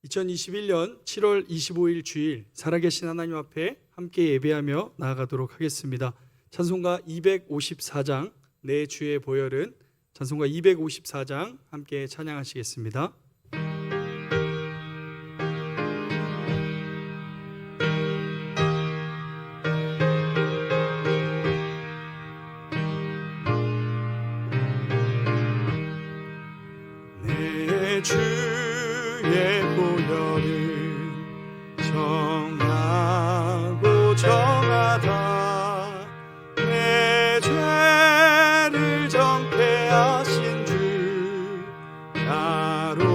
2021년 7월 25일 주일 살아계신 하나님 앞에 함께 예배하며 나아가도록 하겠습니다. 찬송가 254장 내 주의 보혈은 찬송가 254장 함께 찬양하시겠습니다. 내 주의 보혈은 정하고 정하다 내 죄를 정케하신 주 나로라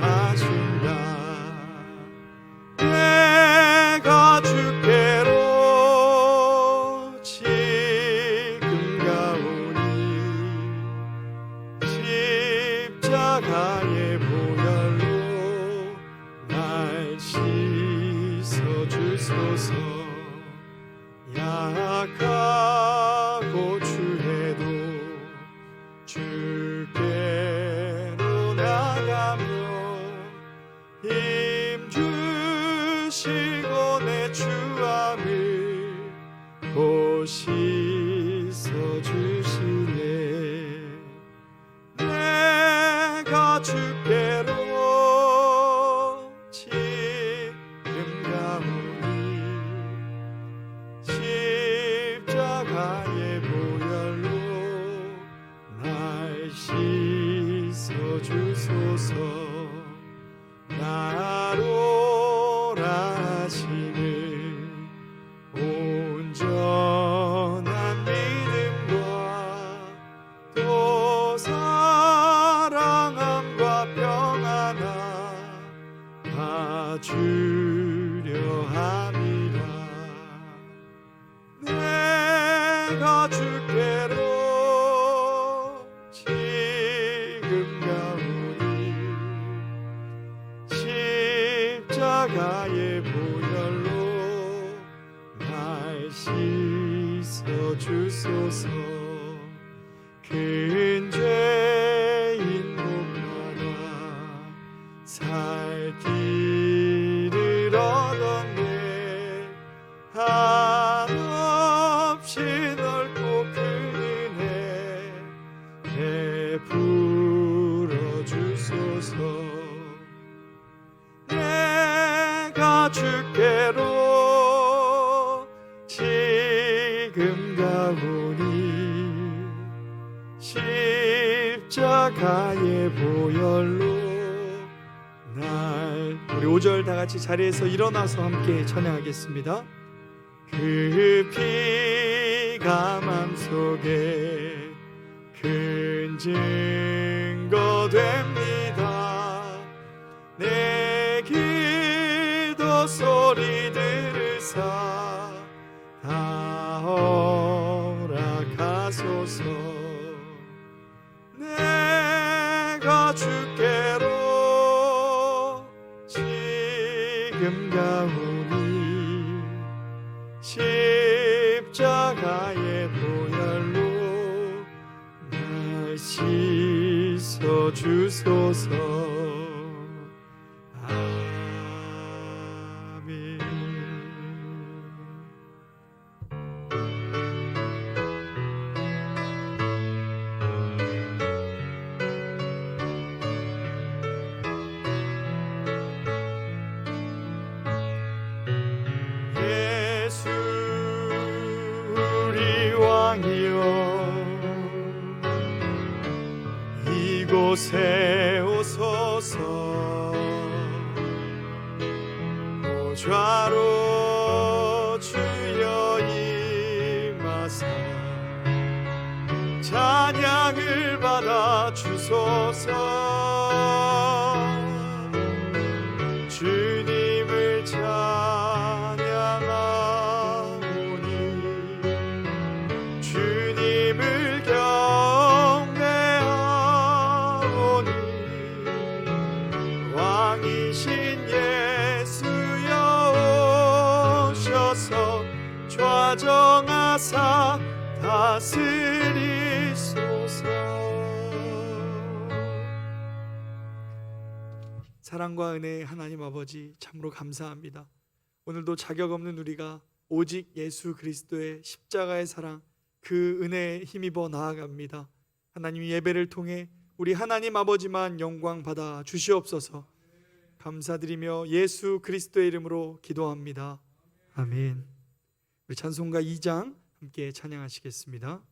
하신다. 내가 주께로 지금 가오니 십자가의 보혈로 날 씻어주소서. 약하고 추해도 주께로 나가며 힘 주시고 내 주함을 곧 씻어주시네. 내가 주께로 지금 가오니 십자가의 보혈로 날 씻어주소서. 나로라 하시는 온전한 믿음과 또 사랑함과 평안함 다 주려 함이라. 내가 주께로 지금 가오니 십자가의 보혈로 날 씻어주소서. 큰 죄인 목마다 살 길을 얻었네. 한없이 넓고 큰 은혜 베풀어 주소서. 내가 주께로 지금 가오니 십자가의 보혈로 날. 우리 5절 다 같이 자리에서 일어나서 함께 찬양하겠습니다. 그 피가 맘속에 큰 증거 됩니다. 내 기도 소리 들으사 다 허락하소서. 내가 주께로 지금 가오니 십자가의 보혈로 날 씻어주소서. 아멘. 예수 우리 왕이여 이곳에 오소서. 보좌로 주여 임하사 찬양을 받아 주소서. 주님을 찬양하오니 주님을 경배하오니 왕이신 예수여 오셔서 좌정하사 다스리소서. 사랑과 은혜의 하나님 아버지, 참으로 감사합니다. 오늘도 자격 없는 우리가 오직 예수 그리스도의 십자가의 사랑, 그 은혜에 힘입어 나아갑니다. 하나님, 예배를 통해 우리 하나님 아버지만 영광 받아 주시옵소서. 감사드리며 예수 그리스도의 이름으로 기도합니다. 아멘. 우리 찬송가 2장 함께 찬양하시겠습니다.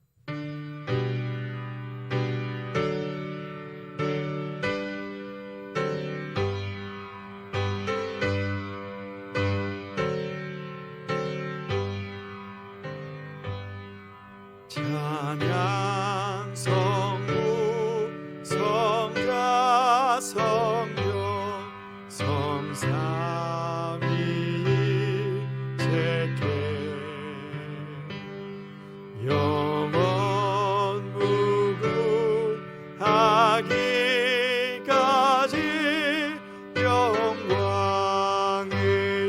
찬양 성부 성자 성령 성삼위 제께 영원 무궁하기까지 영광을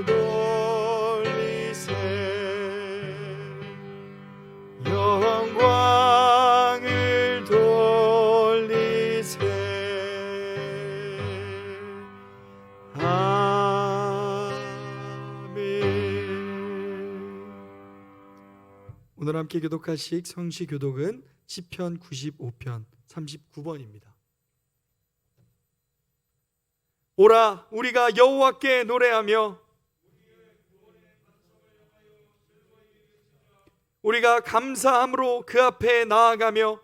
돌리세. 영광을 돌리세. 아멘. 오늘 함께 교독하실 성시 교독은 시편 95편 39번입니다. 오라, 우리가 여호와께 노래하며 우리가 감사함으로 그 앞에 나아가며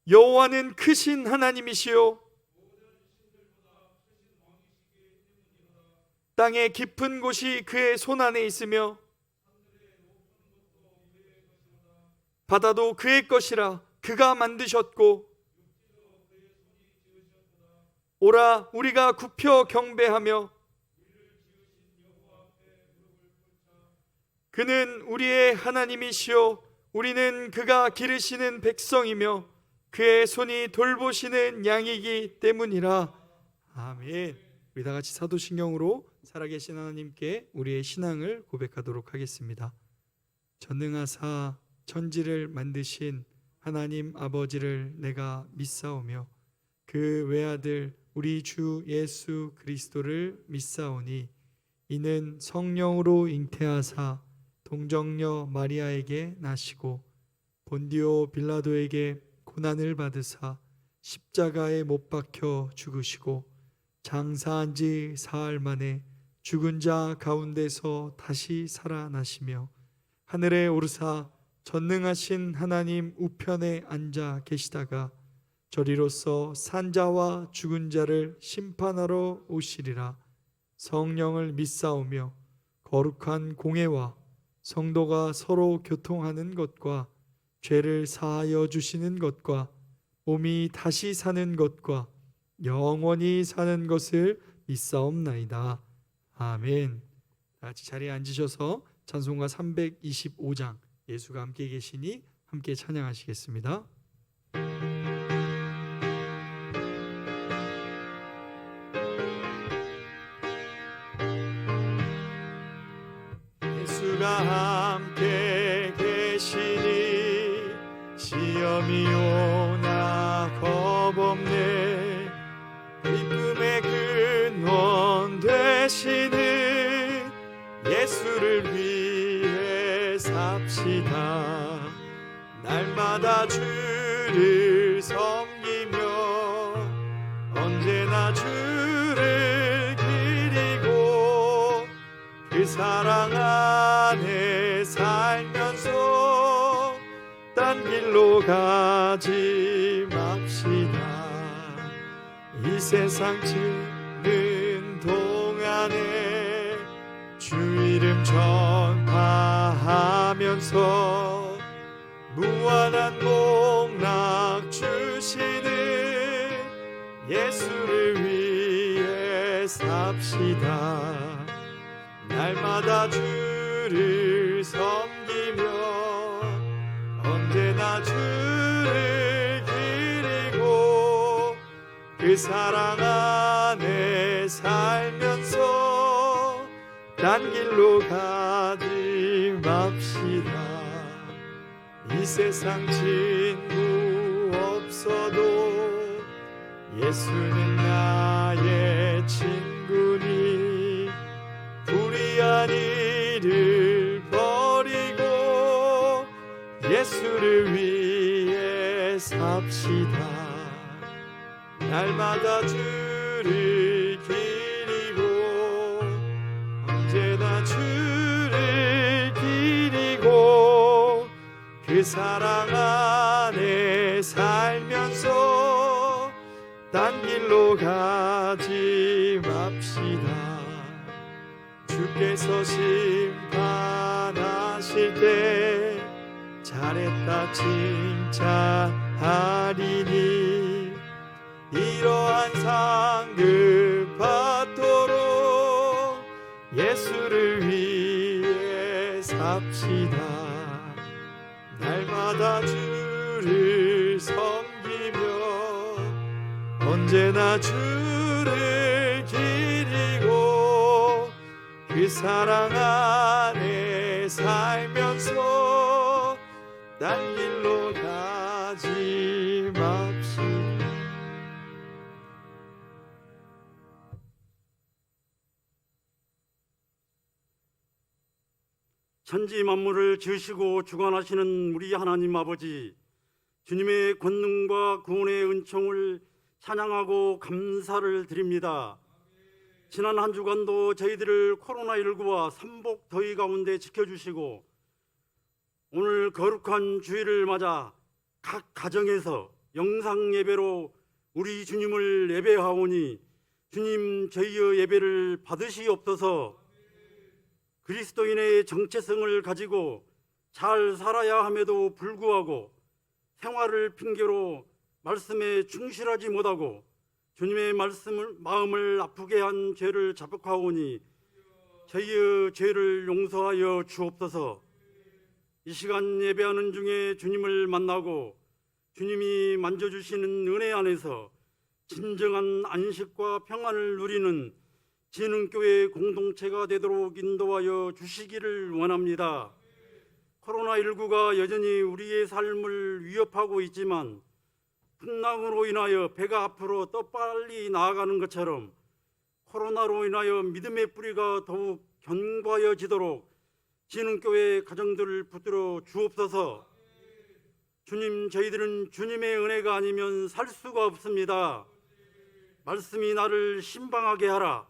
여호와는 크신 하나님이시요 땅의 깊은 곳이 그의 손안에 있으며 바다도 그의 것이라 그가 만드셨고 오라, 우리가 굽혀 경배하며 그는 우리의 하나님이시요 우리는 그가 기르시는 백성이며 그의 손이 돌보시는 양이기 때문이라. 아멘. 우리 다 같이 사도신경으로 살아계신 하나님께 우리의 신앙을 고백하도록 하겠습니다. 전능하사 천지를 만드신 하나님 아버지를 내가 믿사오며 그 외아들 우리 주 예수 그리스도를 믿사오니 이는 성령으로 잉태하사 동정녀 마리아에게 나시고 본디오 빌라도에게 고난을 받으사 십자가에 못 박혀 죽으시고 장사한 지 사흘 만에 죽은 자 가운데서 다시 살아나시며 하늘에 오르사 전능하신 하나님 우편에 앉아 계시다가 저리로서 산자와 죽은 자를 심판하러 오시리라. 성령을 믿사오며 거룩한 공회와 성도가 서로 교통하는 것과 죄를 사하여 주시는 것과 몸이 다시 사는 것과 영원히 사는 것을 믿사옵나이다. 아멘. 같이 자리에 앉으셔서 찬송가 325장 예수가 함께 계시니 함께 찬양하시겠습니다. 예수가 함께 계시니 시험이 오나 겁없네. 기쁨의 근원 되시는 예수를 위해 삽시다. 날마다 주를 섬기며 언제나 주를 기리고 그 사랑 안에 살면서 딴 길로 가지 맙시다. 이 세상 짓는 동안에 주 이름 전파하면서 무한한 복락 주시는 예수를 위해 삽시다. 날마다 주를 섬기며 언제나 주를 기리고 그 사랑 안에 살면서 딴 길로 가지 맙시다. 이 세상 친구 없어도 예수는 나의 친구니 불의한 일을 버리고 예수를 위해 삽시다. 날마다 주를 기리고 언제나 주를 기리고 그 사랑 안에 살면서 딴 길로 가지 맙시다. 주께서 심판하실 때 잘했다 칭찬하리니 이러한 상급 받도록 예수를 위해 삽시다. 날마다 주를 섬기며 언제나 주를 기리고 그 사랑 안에 살면서 딴 길로 가지 맙시다. 천지 만물을 지으시고 주관하시는 우리 하나님 아버지, 주님의 권능과 구원의 은총을 찬양하고 감사를 드립니다. 지난 한 주간도 저희들을 코로나19와 삼복 더위 가운데 지켜주시고 오늘 거룩한 주일을 맞아 각 가정에서 영상 예배로 우리 주님을 예배하오니 주님 저희의 예배를 받으시옵소서. 그리스도인의 정체성을 가지고 잘 살아야 함에도 불구하고 생활을 핑계로 말씀에 충실하지 못하고 주님의 마음을 아프게 한 죄를 자복하오니 저희의 죄를 용서하여 주옵소서. 이 시간 예배하는 중에 주님을 만나고 주님이 만져주시는 은혜 안에서 진정한 안식과 평안을 누리는 진흥교회 공동체가 되도록 인도하여 주시기를 원합니다. 코로나19가 여전히 우리의 삶을 위협하고 있지만 풍랑으로 인하여 배가 앞으로 더 빨리 나아가는 것처럼 코로나로 인하여 믿음의 뿌리가 더욱 견고해지도록 진흥교회 가정들을 붙들어 주옵소서. 주님, 저희들은 주님의 은혜가 아니면 살 수가 없습니다. 말씀이 나를 신방하게 하라.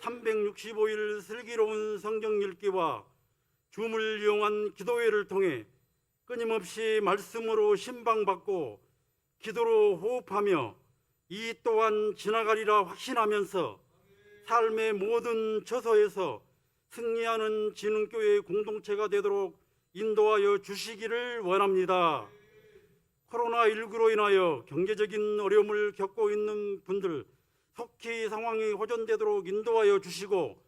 365일 슬기로운 성경 읽기와 줌을 이용한 기도회를 통해 끊임없이 말씀으로 신방받고 기도로 호흡하며 이 또한 지나가리라 확신하면서 삶의 모든 처소에서 승리하는 진흥교회 공동체가 되도록 인도하여 주시기를 원합니다. 코로나19로 인하여 경제적인 어려움을 겪고 있는 분들 속히 상황이 호전되도록 인도하여 주시고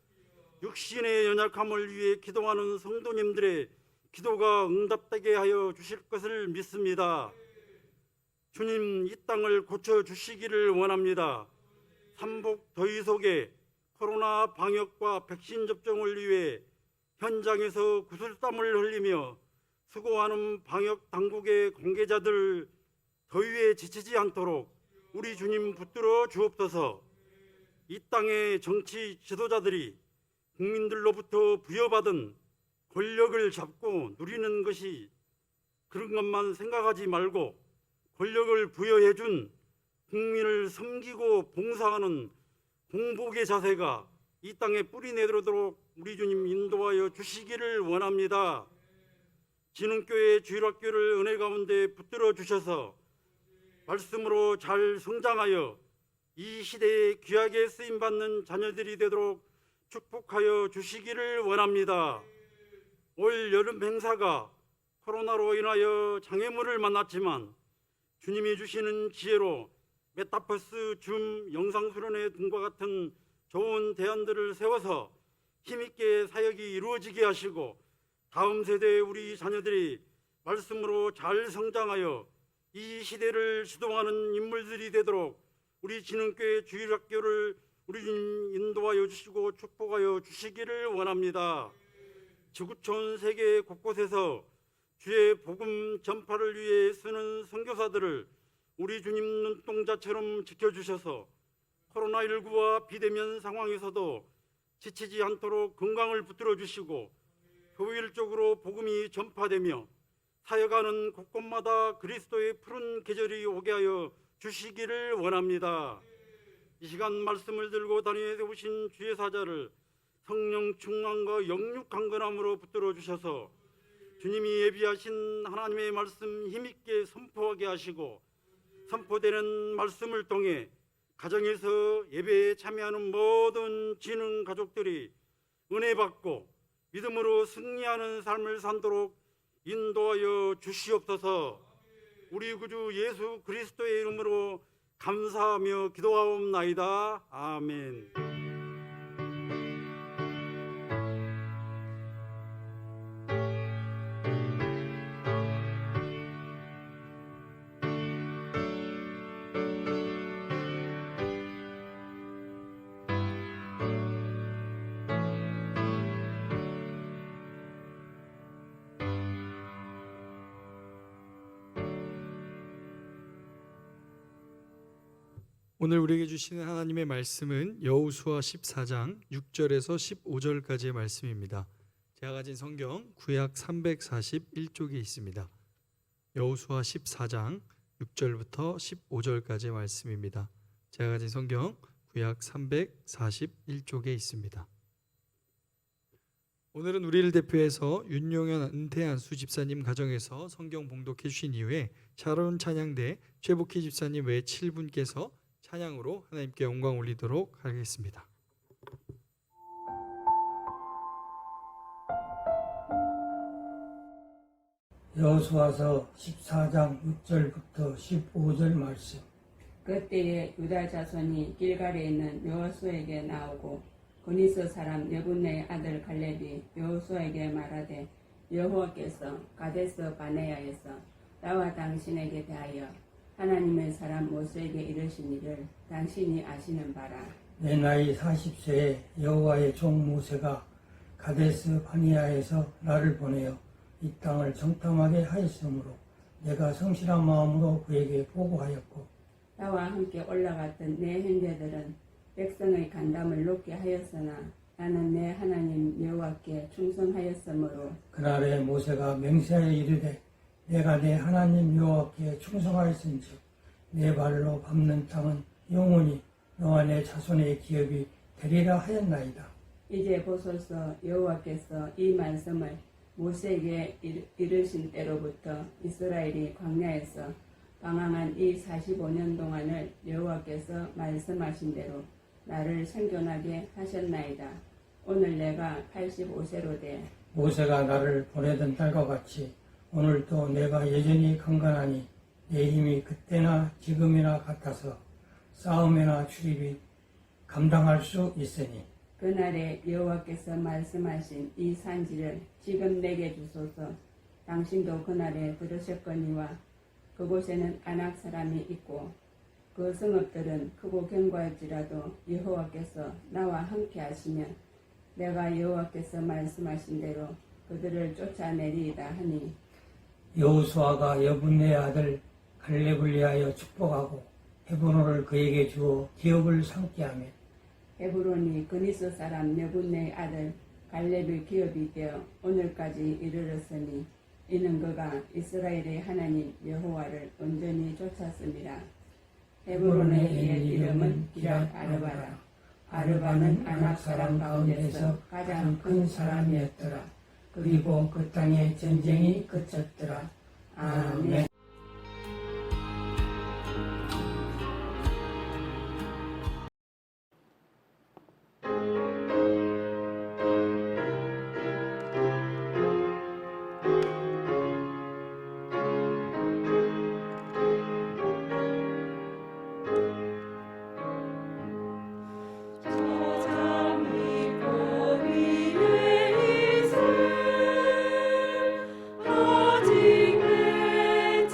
육신의 연약함을 위해 기도하는 성도님들의 기도가 응답되게 하여 주실 것을 믿습니다. 주님, 이 땅을 고쳐주시기를 원합니다. 삼복 더위 속에 코로나 방역과 백신 접종을 위해 현장에서 구슬땀을 흘리며 수고하는 방역 당국의 관계자들 더위에 지치지 않도록 우리 주님 붙들어 주옵소서. 이 땅의 정치 지도자들이 국민들로부터 부여받은 권력을 잡고 누리는 것이 그런 것만 생각하지 말고 권력을 부여해 준 국민을 섬기고 봉사하는 공복의 자세가 이 땅에 뿌리 내도록 우리 주님 인도하여 주시기를 원합니다. 진흥교회 주일학교를 은혜 가운데 붙들어 주셔서 말씀으로 잘 성장하여 이 시대에 귀하게 쓰임받는 자녀들이 되도록 축복하여 주시기를 원합니다. 올 여름 행사가 코로나로 인하여 장애물을 만났지만 주님이 주시는 지혜로 메타버스, 줌, 영상수련회 등과 같은 좋은 대안들을 세워서 힘있게 사역이 이루어지게 하시고 다음 세대의 우리 자녀들이 말씀으로 잘 성장하여 이 시대를 주동하는 인물들이 되도록 우리 진흥교회 주일학교를 우리 주님 인도하여 주시고 축복하여 주시기를 원합니다. 지구촌 세계 곳곳에서 주의 복음 전파를 위해 쓰는 선교사들을 우리 주님 눈동자처럼 지켜주셔서 코로나19와 비대면 상황에서도 지치지 않도록 건강을 붙들어 주시고 효율적으로 복음이 전파되며 사역하는 곳곳마다 그리스도의 푸른 계절이 오게 하여 주시기를 원합니다. 이 시간 말씀을 들고 다니오신 주의 사자를 성령 충만과 영육 강건함으로 붙들어 주셔서 주님이 예비하신 하나님의 말씀 힘있게 선포하게 하시고 선포되는 말씀을 통해 가정에서 예배에 참여하는 모든 지능 가족들이 은혜 받고 믿음으로 승리하는 삶을 산도록 인도하여 주시옵소서. 우리 구주 예수 그리스도의 이름으로 감사하며 기도하옵나이다. 아멘. 오늘 우리에게 주시는 하나님의 말씀은 여호수아 14장 6절에서 15절까지의 말씀입니다. 제가 가진 성경 구약 341쪽에 있습니다. 여호수아 14장 6절부터 15절까지의 말씀입니다. 제가 가진 성경 구약 341쪽에 있습니다. 오늘은 우리를 대표해서 윤용현 은퇴한수 집사님 가정에서 성경 봉독해 주신 이후에 샤론 찬양대 최복희 집사님 외 7분께서 찬양으로 하나님께 영광 올리도록 하겠습니다. 여호수아서 14장 6절부터 15절 말씀. 그때에 유다 자손이 길갈에 있는 여호수아에게 나오고 그니스 사람 여분네의 아들 갈렙이 여호수아에게 말하되 여호와께서 가데스 바네아에서 나와 당신에게 대하여 하나님의 사람 모세에게 이르신 일을 당신이 아시는 바라. 내 나이 40세에 여호와의 종 모세가 가데스 바니아에서 나를 보내어 이 땅을 정탐하게 하였으므로 내가 성실한 마음으로 그에게 보고하였고 나와 함께 올라갔던 내 형제들은 백성의 간담을 높게 하였으나 나는 내 하나님 여호와께 충성하였으므로 그날에 모세가 맹세하여 이르되 내가 내 하나님 여호와께 충성하였은즉 내 발로 밟는 땅은 영원히 너와 내 자손의 기업이 되리라 하였나이다. 이제 보소서 여호와께서 이 말씀을 모세에게 이르신 때로부터 이스라엘이 광야에서 방황한 이 45년 동안을 여호와께서 말씀하신 대로 나를 생존하게 하셨나이다. 오늘 내가 85세로 돼 모세가 나를 보내던 달과 같이 오늘도 내가 여전히 강건하니 내 힘이 그때나 지금이나 같아서 싸움이나 출입이 감당할 수 있으니 그날에 여호와께서 말씀하신 이 산지를 지금 내게 주소서. 당신도 그날에 들으셨거니와 그곳에는 아낙 사람이 있고 그 성읍들은 크고 견고할지라도 여호와께서 나와 함께 하시면 내가 여호와께서 말씀하신 대로 그들을 쫓아내리이다 하니 여호수아가 여분네 아들 갈렙을 위하여 축복하고 헤브론을 그에게 주어 기업을 삼게 하며 헤브론이 그니스 사람 여분네의 아들 갈렙의 기업이 되어 오늘까지 이르렀으니 이는 그가 이스라엘의 하나님 여호와를 온전히 쫓았습니다. 헤브론의 옛 이름은 기럇 아르바라. 아르바는 아낙 사람 가운데서 가장 큰 사람이었더라. 그리고 그 땅에 전쟁이 그쳤더라. 아멘. 아직 내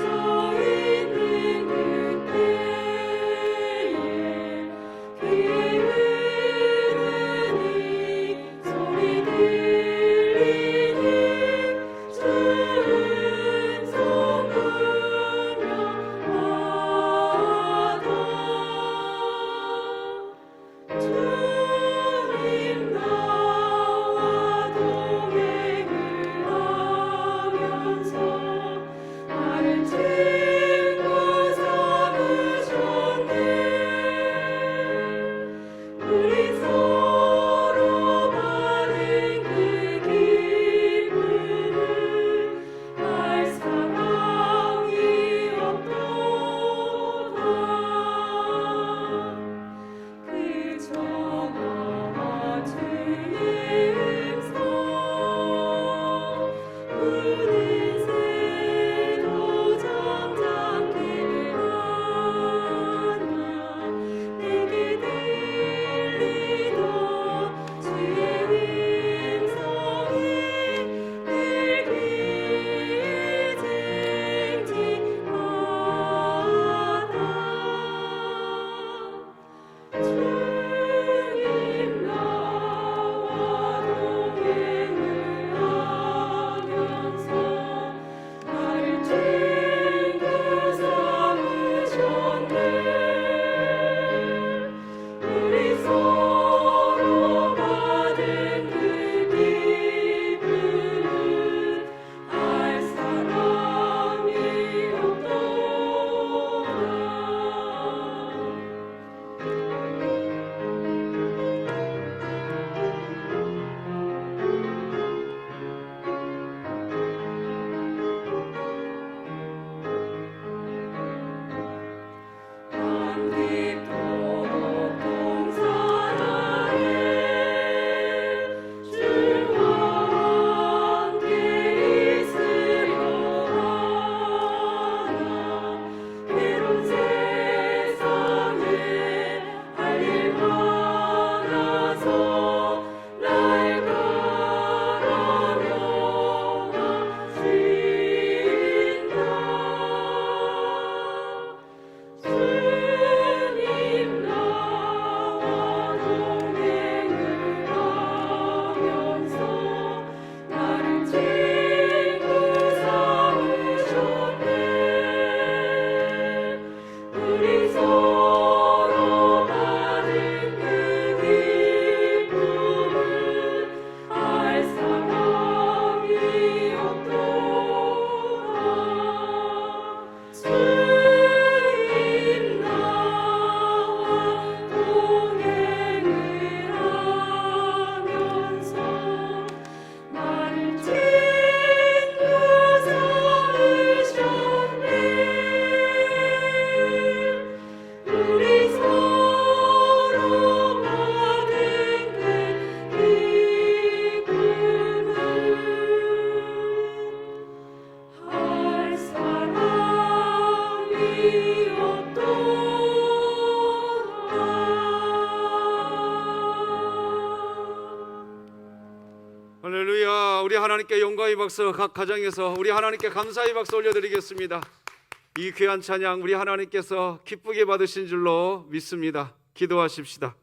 하나님께 영광의 박수, 각 가정에서 우리 하나님께 감사의 박수 올려드리겠습니다. 이 귀한 찬양 우리 하나님께서 기쁘게 받으신 줄로 믿습니다. 기도하십시다.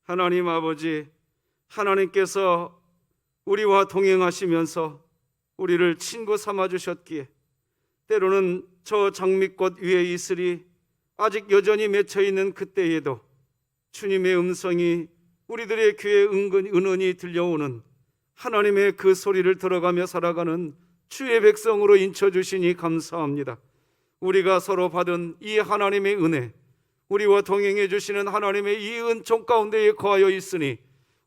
하나님 아버지, 하나님께서 우리와 동행하시면서 우리를 친구 삼아 주셨기에 때로는 저 장미꽃 위에 이슬이 아직 여전히 맺혀 있는 그때에도 주님의 음성이 우리들의 귀에 은은히 들려오는 하나님의 그 소리를 들어가며 살아가는 주의 백성으로 인쳐주시니 감사합니다. 우리가 서로 받은 이 하나님의 은혜, 우리와 동행해 주시는 하나님의 이 은총 가운데에 거하여 있으니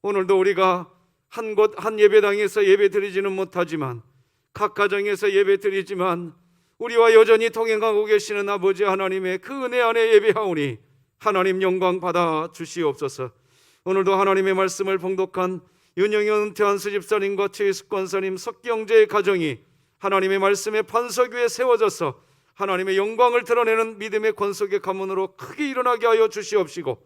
오늘도 우리가 한 곳 한 예배당에서 예배 드리지는 못하지만 각 가정에서 예배 드리지만 우리와 여전히 동행하고 계시는 아버지 하나님의 그 은혜 안에 예배하오니 하나님 영광 받아 주시옵소서. 오늘도 하나님의 말씀을 봉독한 윤영현 은퇴한 수집사님과 최희숙 권사님, 석경제의 가정이 하나님의 말씀의 반석 위에 세워져서 하나님의 영광을 드러내는 믿음의 권속의 가문으로 크게 일어나게 하여 주시옵시고,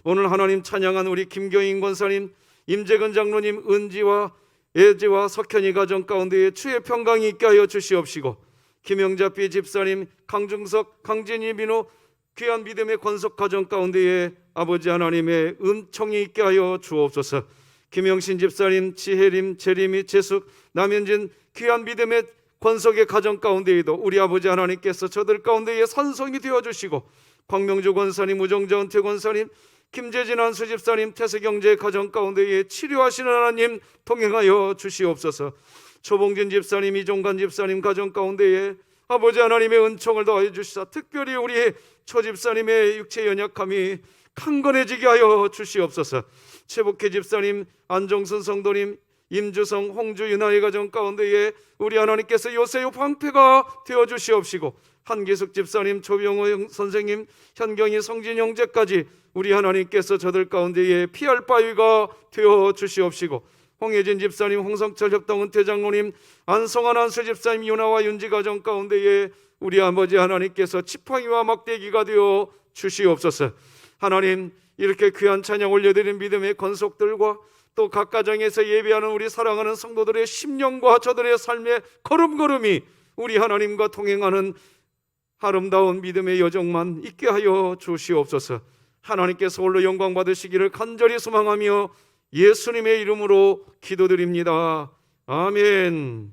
오늘 하나님 찬양한 우리 김경인 권사님, 임재근 장로님, 은지와 예지와 석현이 가정 가운데에 주의 평강이 있게 하여 주시옵시고, 김영자비 집사님, 강중석, 강진희, 민호 귀한 믿음의 권속 가정 가운데에 아버지 하나님의 은총이 있게 하여 주옵소서. 김영신 집사님, 지혜림, 재림이, 재숙, 남현진 귀한 믿음의 권속의 가정 가운데에도 우리 아버지 하나님께서 저들 가운데에 산성이 되어주시고, 광명주 권사님, 우정자 은퇴 권사님, 김재진 안수 집사님, 태세경제 가정 가운데에 치료하시는 하나님 동행하여 주시옵소서. 초봉진 집사님, 이종관 집사님 가정 가운데에 아버지 하나님의 은총을 더하여 주시사 특별히 우리 초 집사님의 육체 연약함이 강건해지게 하여 주시옵소서. 최복희 집사님, 안정순 성도님, 임주성, 홍주, 윤아의 가정 가운데에 우리 하나님께서 요새요 방패가 되어 주시옵시고, 한기숙 집사님, 조병호 선생님, 현경희, 성진 형제까지 우리 하나님께서 저들 가운데에 피할 바위가 되어 주시옵시고, 홍혜진 집사님, 홍성철 협동 은퇴 장로님, 안성환 안수 집사님, 윤아와 윤지 가정 가운데에 우리 아버지 하나님께서 지팡이와 막대기가 되어 주시옵소서. 하나님, 이렇게 귀한 찬양 올려드린 믿음의 권속들과 또 각 가정에서 예배하는 우리 사랑하는 성도들의 심령과 저들의 삶의 걸음걸음이 우리 하나님과 동행하는 아름다운 믿음의 여정만 있게 하여 주시옵소서. 하나님께서 홀로 영광 받으시기를 간절히 소망하며 예수님의 이름으로 기도드립니다. 아멘.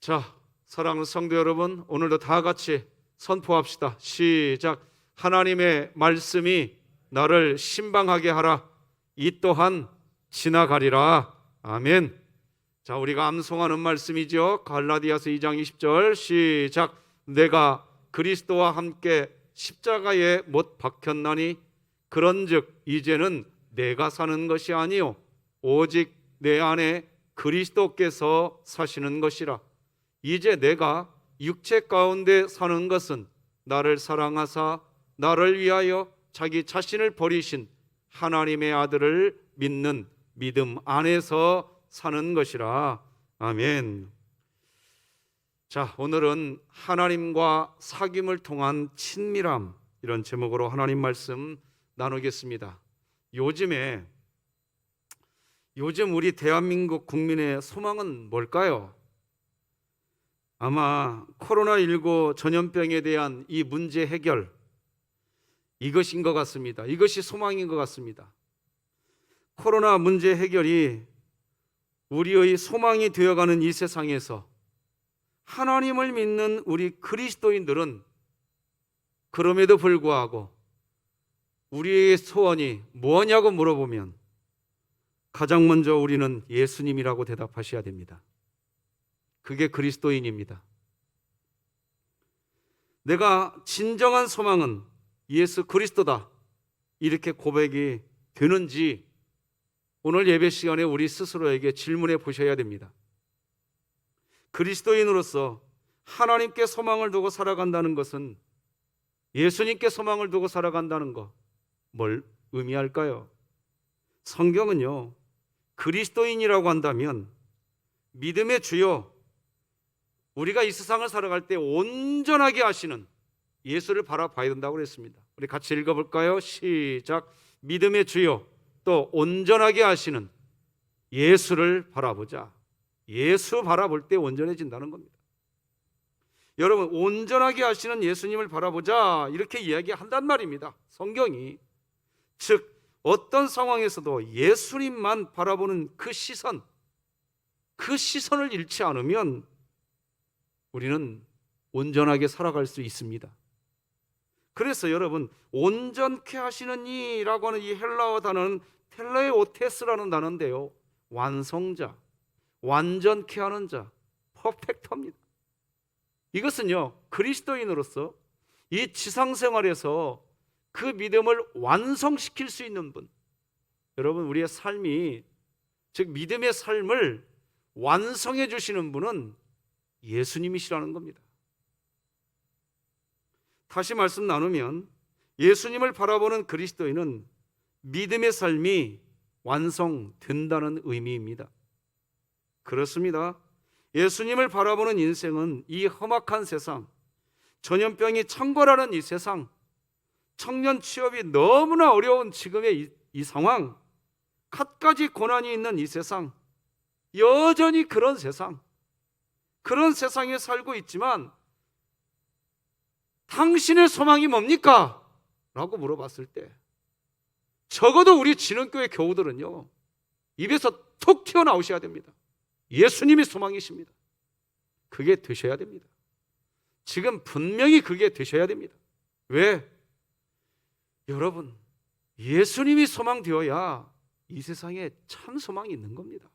자, 사랑하는 성도 여러분, 오늘도 다 같이 선포합시다. 시작. 하나님의 말씀이 나를 신방하게 하라. 이 또한 지나가리라. 아멘. 자, 우리가 암송하는 말씀이죠. 갈라디아서 2장 20절 시작. 내가 그리스도와 함께 십자가에 못 박혔나니 그런즉 이제는 내가 사는 것이 아니요 오직 내 안에 그리스도께서 사시는 것이라. 이제 내가 육체 가운데 사는 것은 나를 사랑하사 나를 위하여 자기 자신을 버리신 하나님의 아들을 믿는 믿음 안에서 사는 것이라. 아멘. 자, 오늘은 하나님과 사귐을 통한 친밀함, 이런 제목으로 하나님 말씀 나누겠습니다. 요즘 우리 대한민국 국민의 소망은 뭘까요? 아마 코로나19 전염병에 대한 이 문제 해결, 이것인 것 같습니다. 이것이 소망인 것 같습니다. 코로나 문제 해결이 우리의 소망이 되어가는 이 세상에서 하나님을 믿는 우리 그리스도인들은 그럼에도 불구하고 우리의 소원이 뭐냐고 물어보면 가장 먼저 우리는 예수님이라고 대답하셔야 됩니다. 그게 그리스도인입니다. 내가 진정한 소망은 예수 그리스도다, 이렇게 고백이 되는지 오늘 예배 시간에 우리 스스로에게 질문해 보셔야 됩니다. 그리스도인으로서 하나님께 소망을 두고 살아간다는 것은, 예수님께 소망을 두고 살아간다는 것, 뭘 의미할까요? 성경은요, 그리스도인이라고 한다면 믿음의 주요, 우리가 이 세상을 살아갈 때 온전하게 하시는 예수를 바라봐야 된다고 그랬습니다. 우리 같이 읽어볼까요? 시작. 믿음의 주요, 또 온전하게 하시는 예수를 바라보자. 예수 바라볼 때 온전해진다는 겁니다. 여러분, 온전하게 하시는 예수님을 바라보자 이렇게 이야기한단 말입니다. 성경이. 즉 어떤 상황에서도 예수님만 바라보는 그 시선을 잃지 않으면 우리는 온전하게 살아갈 수 있습니다. 그래서 여러분, 온전케 하시는 이라고 하는 이 헬라어 단어는 텔레오테스라는 단어인데요, 완성자, 완전케 하는 자, 퍼펙터입니다. 이것은요, 그리스도인으로서 이 지상생활에서 그 믿음을 완성시킬 수 있는 분, 여러분, 우리의 삶이, 즉 믿음의 삶을 완성해 주시는 분은 예수님이시라는 겁니다. 다시 말씀 나누면 예수님을 바라보는 그리스도인은 믿음의 삶이 완성된다는 의미입니다. 그렇습니다. 예수님을 바라보는 인생은 이 험악한 세상, 전염병이 창궐하는 이 세상, 청년 취업이 너무나 어려운 지금의 이 상황, 갖가지 고난이 있는 이 세상, 여전히 그런 세상에 살고 있지만 당신의 소망이 뭡니까? 라고 물어봤을 때 적어도 우리 진흥교회 교우들은요, 입에서 툭 튀어나오셔야 됩니다. 예수님이 소망이십니다. 그게 되셔야 됩니다. 지금 분명히 그게 되셔야 됩니다. 왜? 여러분, 예수님이 소망되어야 이 세상에 참 소망이 있는 겁니다.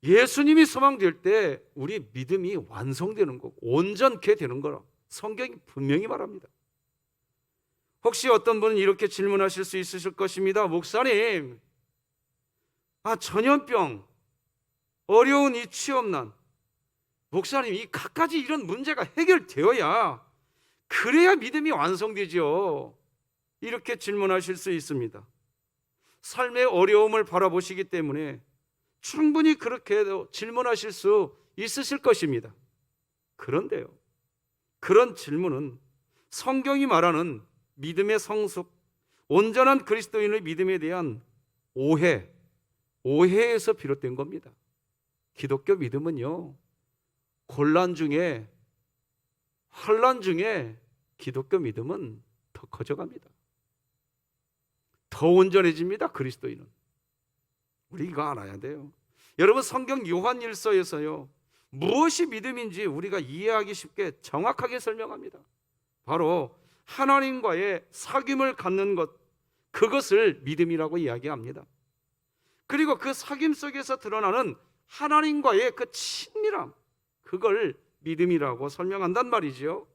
예수님이 소망될 때 우리 믿음이 완성되는 거고 온전케 되는 거라 성경이 분명히 말합니다. 혹시 어떤 분은 이렇게 질문하실 수 있으실 것입니다. 목사님, 전염병, 어려운 이 취업난, 목사님, 이 갖가지 이런 문제가 해결되어야 그래야 믿음이 완성되죠. 이렇게 질문하실 수 있습니다. 삶의 어려움을 바라보시기 때문에 충분히 그렇게 질문하실 수 있으실 것입니다. 그런데요, 그런 질문은 성경이 말하는 믿음의 성숙, 온전한 그리스도인의 믿음에 대한 오해에서 비롯된 겁니다. 기독교 믿음은요, 혼란 중에 기독교 믿음은 더 커져갑니다. 더 온전해집니다. 그리스도인은. 우리가 알아야 돼요. 여러분, 성경 요한일서에서요, 무엇이 믿음인지 우리가 이해하기 쉽게 정확하게 설명합니다. 바로 하나님과의 사귐을 갖는 것, 그것을 믿음이라고 이야기합니다. 그리고 그 사귐 속에서 드러나는 하나님과의 그 친밀함, 그걸 믿음이라고 설명한단 말이죠.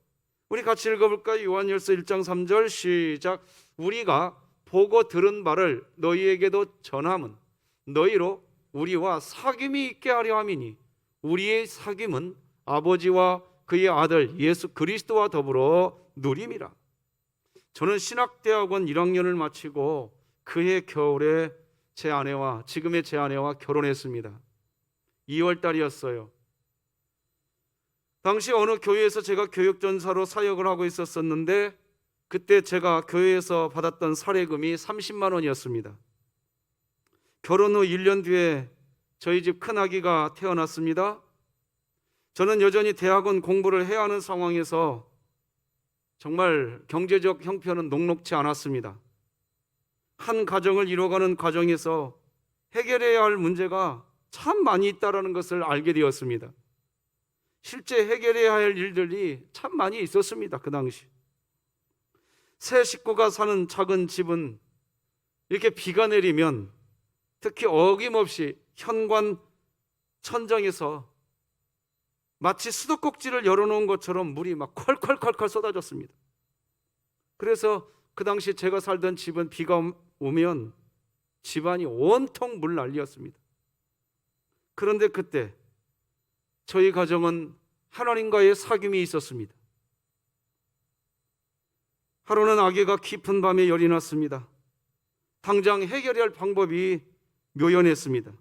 우리 같이 읽어볼까요? 요한일서 1장 3절 시작. 우리가 보고 들은 바를 너희에게도 전함은 너희로 우리와 사귐이 있게 하려 함이니 우리의 사귐은 아버지와 그의 아들 예수 그리스도와 더불어 누림이라. 저는 신학대학원 1학년을 마치고 그해 겨울에 지금의 제 아내와 결혼했습니다. 2월 달이었어요. 당시 어느 교회에서 제가 교육전사로 사역을 하고 있었는데 그때 제가 교회에서 받았던 사례금이 30만 원이었습니다. 결혼 후 1년 뒤에 저희 집 큰아기가 태어났습니다. 저는 여전히 대학원 공부를 해야 하는 상황에서 정말 경제적 형편은 녹록지 않았습니다. 한 가정을 이뤄가는 과정에서 해결해야 할 문제가 참 많이 있다는 것을 알게 되었습니다. 실제 해결해야 할 일들이 참 많이 있었습니다. 그 당시 세 식구가 사는 작은 집은 이렇게 비가 내리면 특히 어김없이 현관 천장에서 마치 수도꼭지를 열어놓은 것처럼 물이 막 콸콸콸콸 쏟아졌습니다. 그래서 그 당시 제가 살던 집은 비가 오면 집안이 온통 물난리였습니다. 그런데 그때 저희 가정은 하나님과의 사귐이 있었습니다. 하루는 아기가 깊은 밤에 열이 났습니다. 당장 해결해야 할 방법이 묘연했습니다.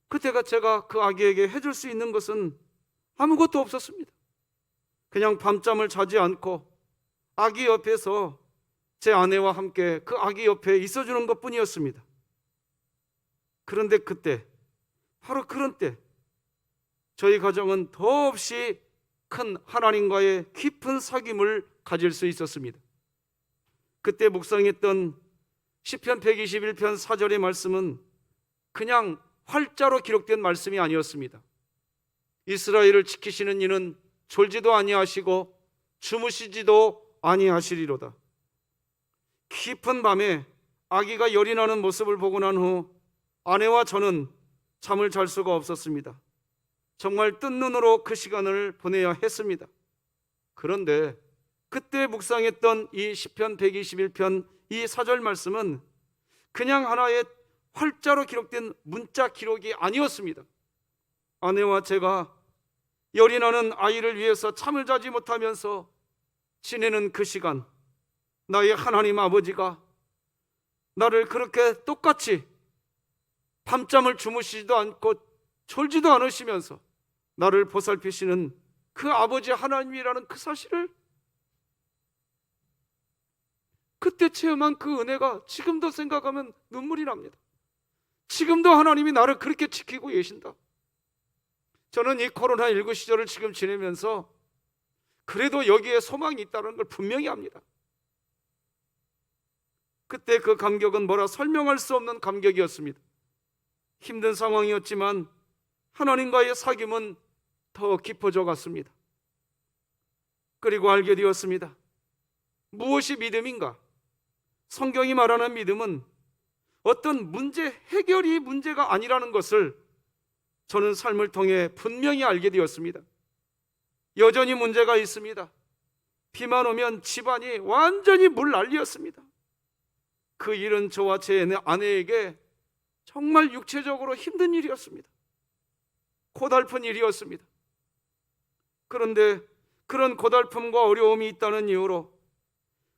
그때가 제가 그 아기에게 해줄 수 있는 것은 아무것도 없었습니다. 그냥 밤잠을 자지 않고 아기 옆에서 제 아내와 함께 그 아기 옆에 있어주는 것뿐이었습니다. 그런데 그때, 바로 그런 때 저희 가정은 더없이 큰 하나님과의 깊은 사귐을 가질 수 있었습니다. 그때 묵상했던 시편 121편 4절의 말씀은 그냥 활자로 기록된 말씀이 아니었습니다. 이스라엘을 지키시는 이는 졸지도 아니하시고 주무시지도 아니하시리로다. 깊은 밤에 아기가 열이 나는 모습을 보고 난 후 아내와 저는 잠을 잘 수가 없었습니다. 정말 뜬 눈으로 그 시간을 보내야 했습니다. 그런데 그때 묵상했던 이 시편 121편 이 4절 말씀은 그냥 하나의 활자로 기록된 문자 기록이 아니었습니다. 아내와 제가 열이 나는 아이를 위해서 잠을 자지 못하면서 지내는 그 시간, 나의 하나님 아버지가 나를 그렇게 똑같이 밤잠을 주무시지도 않고 졸지도 않으시면서 나를 보살피시는 그 아버지 하나님이라는 그 사실을 그때 체험한 그 은혜가 지금도 생각하면 눈물이 납니다. 지금도 하나님이 나를 그렇게 지키고 계신다. 저는 이 코로나19 시절을 지금 지내면서 그래도 여기에 소망이 있다는 걸 분명히 압니다. 그때 그 감격은 뭐라 설명할 수 없는 감격이었습니다. 힘든 상황이었지만 하나님과의 사귐은 더 깊어져 갔습니다. 그리고 알게 되었습니다. 무엇이 믿음인가? 성경이 말하는 믿음은 어떤 문제 해결이 문제가 아니라는 것을 저는 삶을 통해 분명히 알게 되었습니다. 여전히 문제가 있습니다. 비만 오면 집안이 완전히 물난리였습니다. 그 일은 저와 제 아내에게 정말 육체적으로 힘든 일이었습니다. 고달픈 일이었습니다. 그런데 그런 고달픔과 어려움이 있다는 이유로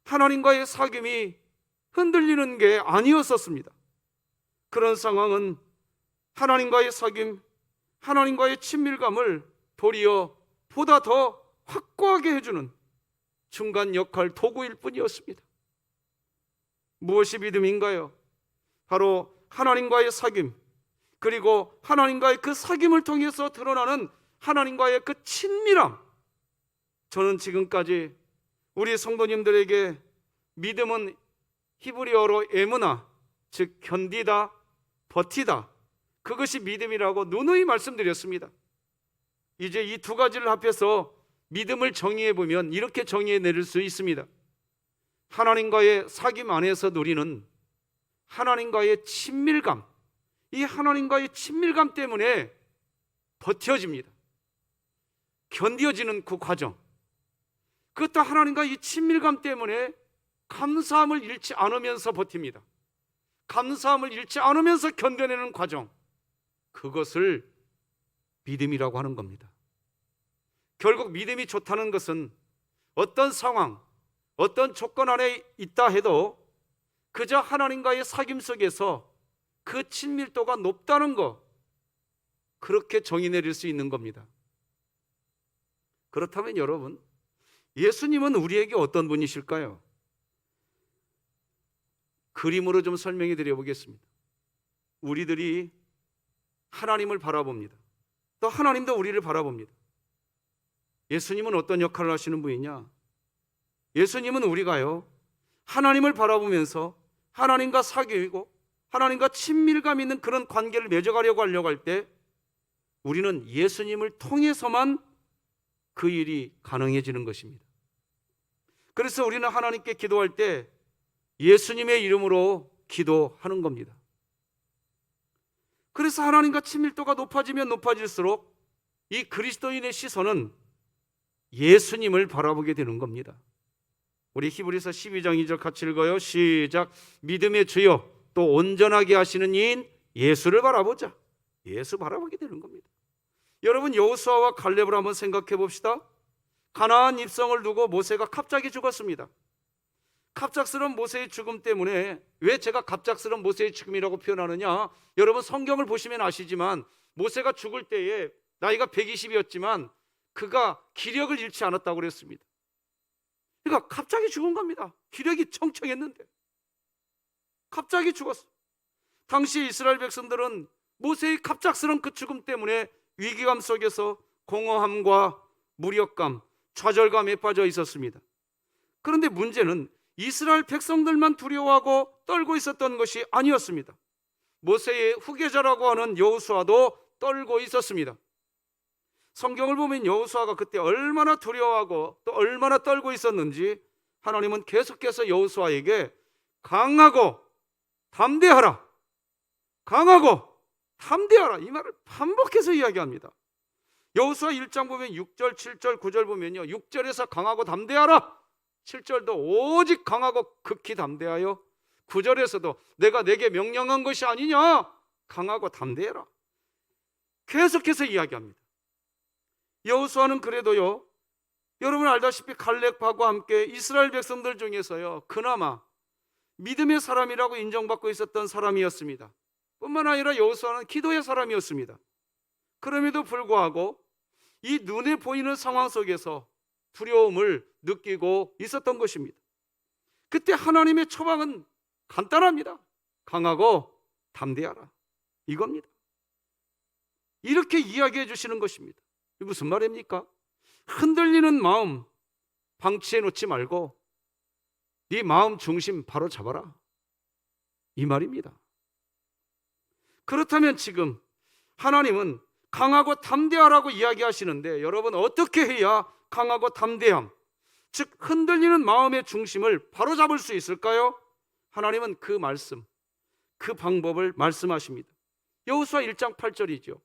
하나님과의 사귐이 흔들리는 게 아니었었습니다. 그런 상황은 하나님과의 사귐, 하나님과의 친밀감을 도리어 보다 더 확고하게 해주는 중간 역할 도구일 뿐이었습니다. 무엇이 믿음인가요? 바로 하나님과의 사귐, 그리고 하나님과의 그 사귐을 통해서 드러나는 하나님과의 그 친밀함. 저는 지금까지 우리 성도님들에게 믿음은 히브리어로 에무나, 즉 견디다, 버티다, 그것이 믿음이라고 누누이 말씀드렸습니다. 이제 이 두 가지를 합해서 믿음을 정의해 보면 이렇게 정의해 내릴 수 있습니다. 하나님과의 사귐 안에서 누리는 하나님과의 친밀감, 이 하나님과의 친밀감 때문에 버텨집니다. 견뎌지는 그 과정, 그것도 하나님과 이 친밀감 때문에 감사함을 잃지 않으면서 버팁니다. 감사함을 잃지 않으면서 견뎌내는 과정, 그것을 믿음이라고 하는 겁니다. 결국 믿음이 좋다는 것은 어떤 상황, 어떤 조건 안에 있다 해도 그저 하나님과의 사귐 속에서 그 친밀도가 높다는 것, 그렇게 정의 내릴 수 있는 겁니다. 그렇다면 여러분, 예수님은 우리에게 어떤 분이실까요? 그림으로 좀 설명해 드려 보겠습니다. 우리들이 하나님을 바라봅니다. 또 하나님도 우리를 바라봅니다. 예수님은 어떤 역할을 하시는 분이냐? 예수님은 우리가요, 하나님을 바라보면서 하나님과 사귐이고 하나님과 친밀감 있는 그런 관계를 맺어가려고 하려고 할 때 우리는 예수님을 통해서만 그 일이 가능해지는 것입니다. 그래서 우리는 하나님께 기도할 때 예수님의 이름으로 기도하는 겁니다. 그래서 하나님과 친밀도가 높아지면 높아질수록 이 그리스도인의 시선은 예수님을 바라보게 되는 겁니다. 우리 히브리서 12장 2절 같이 읽어요. 시작. 믿음의 주여 또 온전하게 하시는 이인 예수를 바라보자. 예수 바라보게 되는 겁니다. 여러분, 여호수아와 갈렙을 한번 생각해 봅시다. 가나안 입성을 두고 모세가 갑자기 죽었습니다. 갑작스러운 모세의 죽음 때문에, 왜 제가 갑작스러운 모세의 죽음이라고 표현하느냐, 여러분 성경을 보시면 아시지만 모세가 죽을 때에 나이가 120이었지만 그가 기력을 잃지 않았다고 그랬습니다. 그러니까 갑자기 죽은 겁니다. 기력이 청청했는데 갑자기 죽었어. 당시 이스라엘 백성들은 모세의 갑작스러운 그 죽음 때문에 위기감 속에서 공허함과 무력감, 좌절감에 빠져 있었습니다. 그런데 문제는 이스라엘 백성들만 두려워하고 떨고 있었던 것이 아니었습니다. 모세의 후계자라고 하는 여호수아도 떨고 있었습니다. 성경을 보면 여호수아가 그때 얼마나 두려워하고 또 얼마나 떨고 있었는지 하나님은 계속해서 여호수아에게 강하고 담대하라, 강하고 담대하라, 이 말을 반복해서 이야기합니다. 여호수아 1장 보면 6절, 7절, 9절 보면요, 6절에서 강하고 담대하라, 7절도 오직 강하고 극히 담대하여, 9절에서도 내가 내게 명령한 것이 아니냐, 강하고 담대해라, 계속해서 이야기합니다. 여호수아는 그래도요, 여러분 알다시피 갈렙하고 함께 이스라엘 백성들 중에서요 그나마 믿음의 사람이라고 인정받고 있었던 사람이었습니다. 뿐만 아니라 여호수아는 기도의 사람이었습니다. 그럼에도 불구하고 이 눈에 보이는 상황 속에서 두려움을 느끼고 있었던 것입니다. 그때 하나님의 처방은 간단합니다. 강하고 담대하라, 이겁니다. 이렇게 이야기해 주시는 것입니다. 이게 무슨 말입니까? 흔들리는 마음 방치해 놓지 말고 네 마음 중심 바로 잡아라, 이 말입니다. 그렇다면 지금 하나님은 강하고 담대하라고 이야기하시는데 여러분 어떻게 해야 강하고 담대함, 즉 흔들리는 마음의 중심을 바로 잡을 수 있을까요? 하나님은 그 말씀, 그 방법을 말씀하십니다. 여호수아 1장 8절이죠.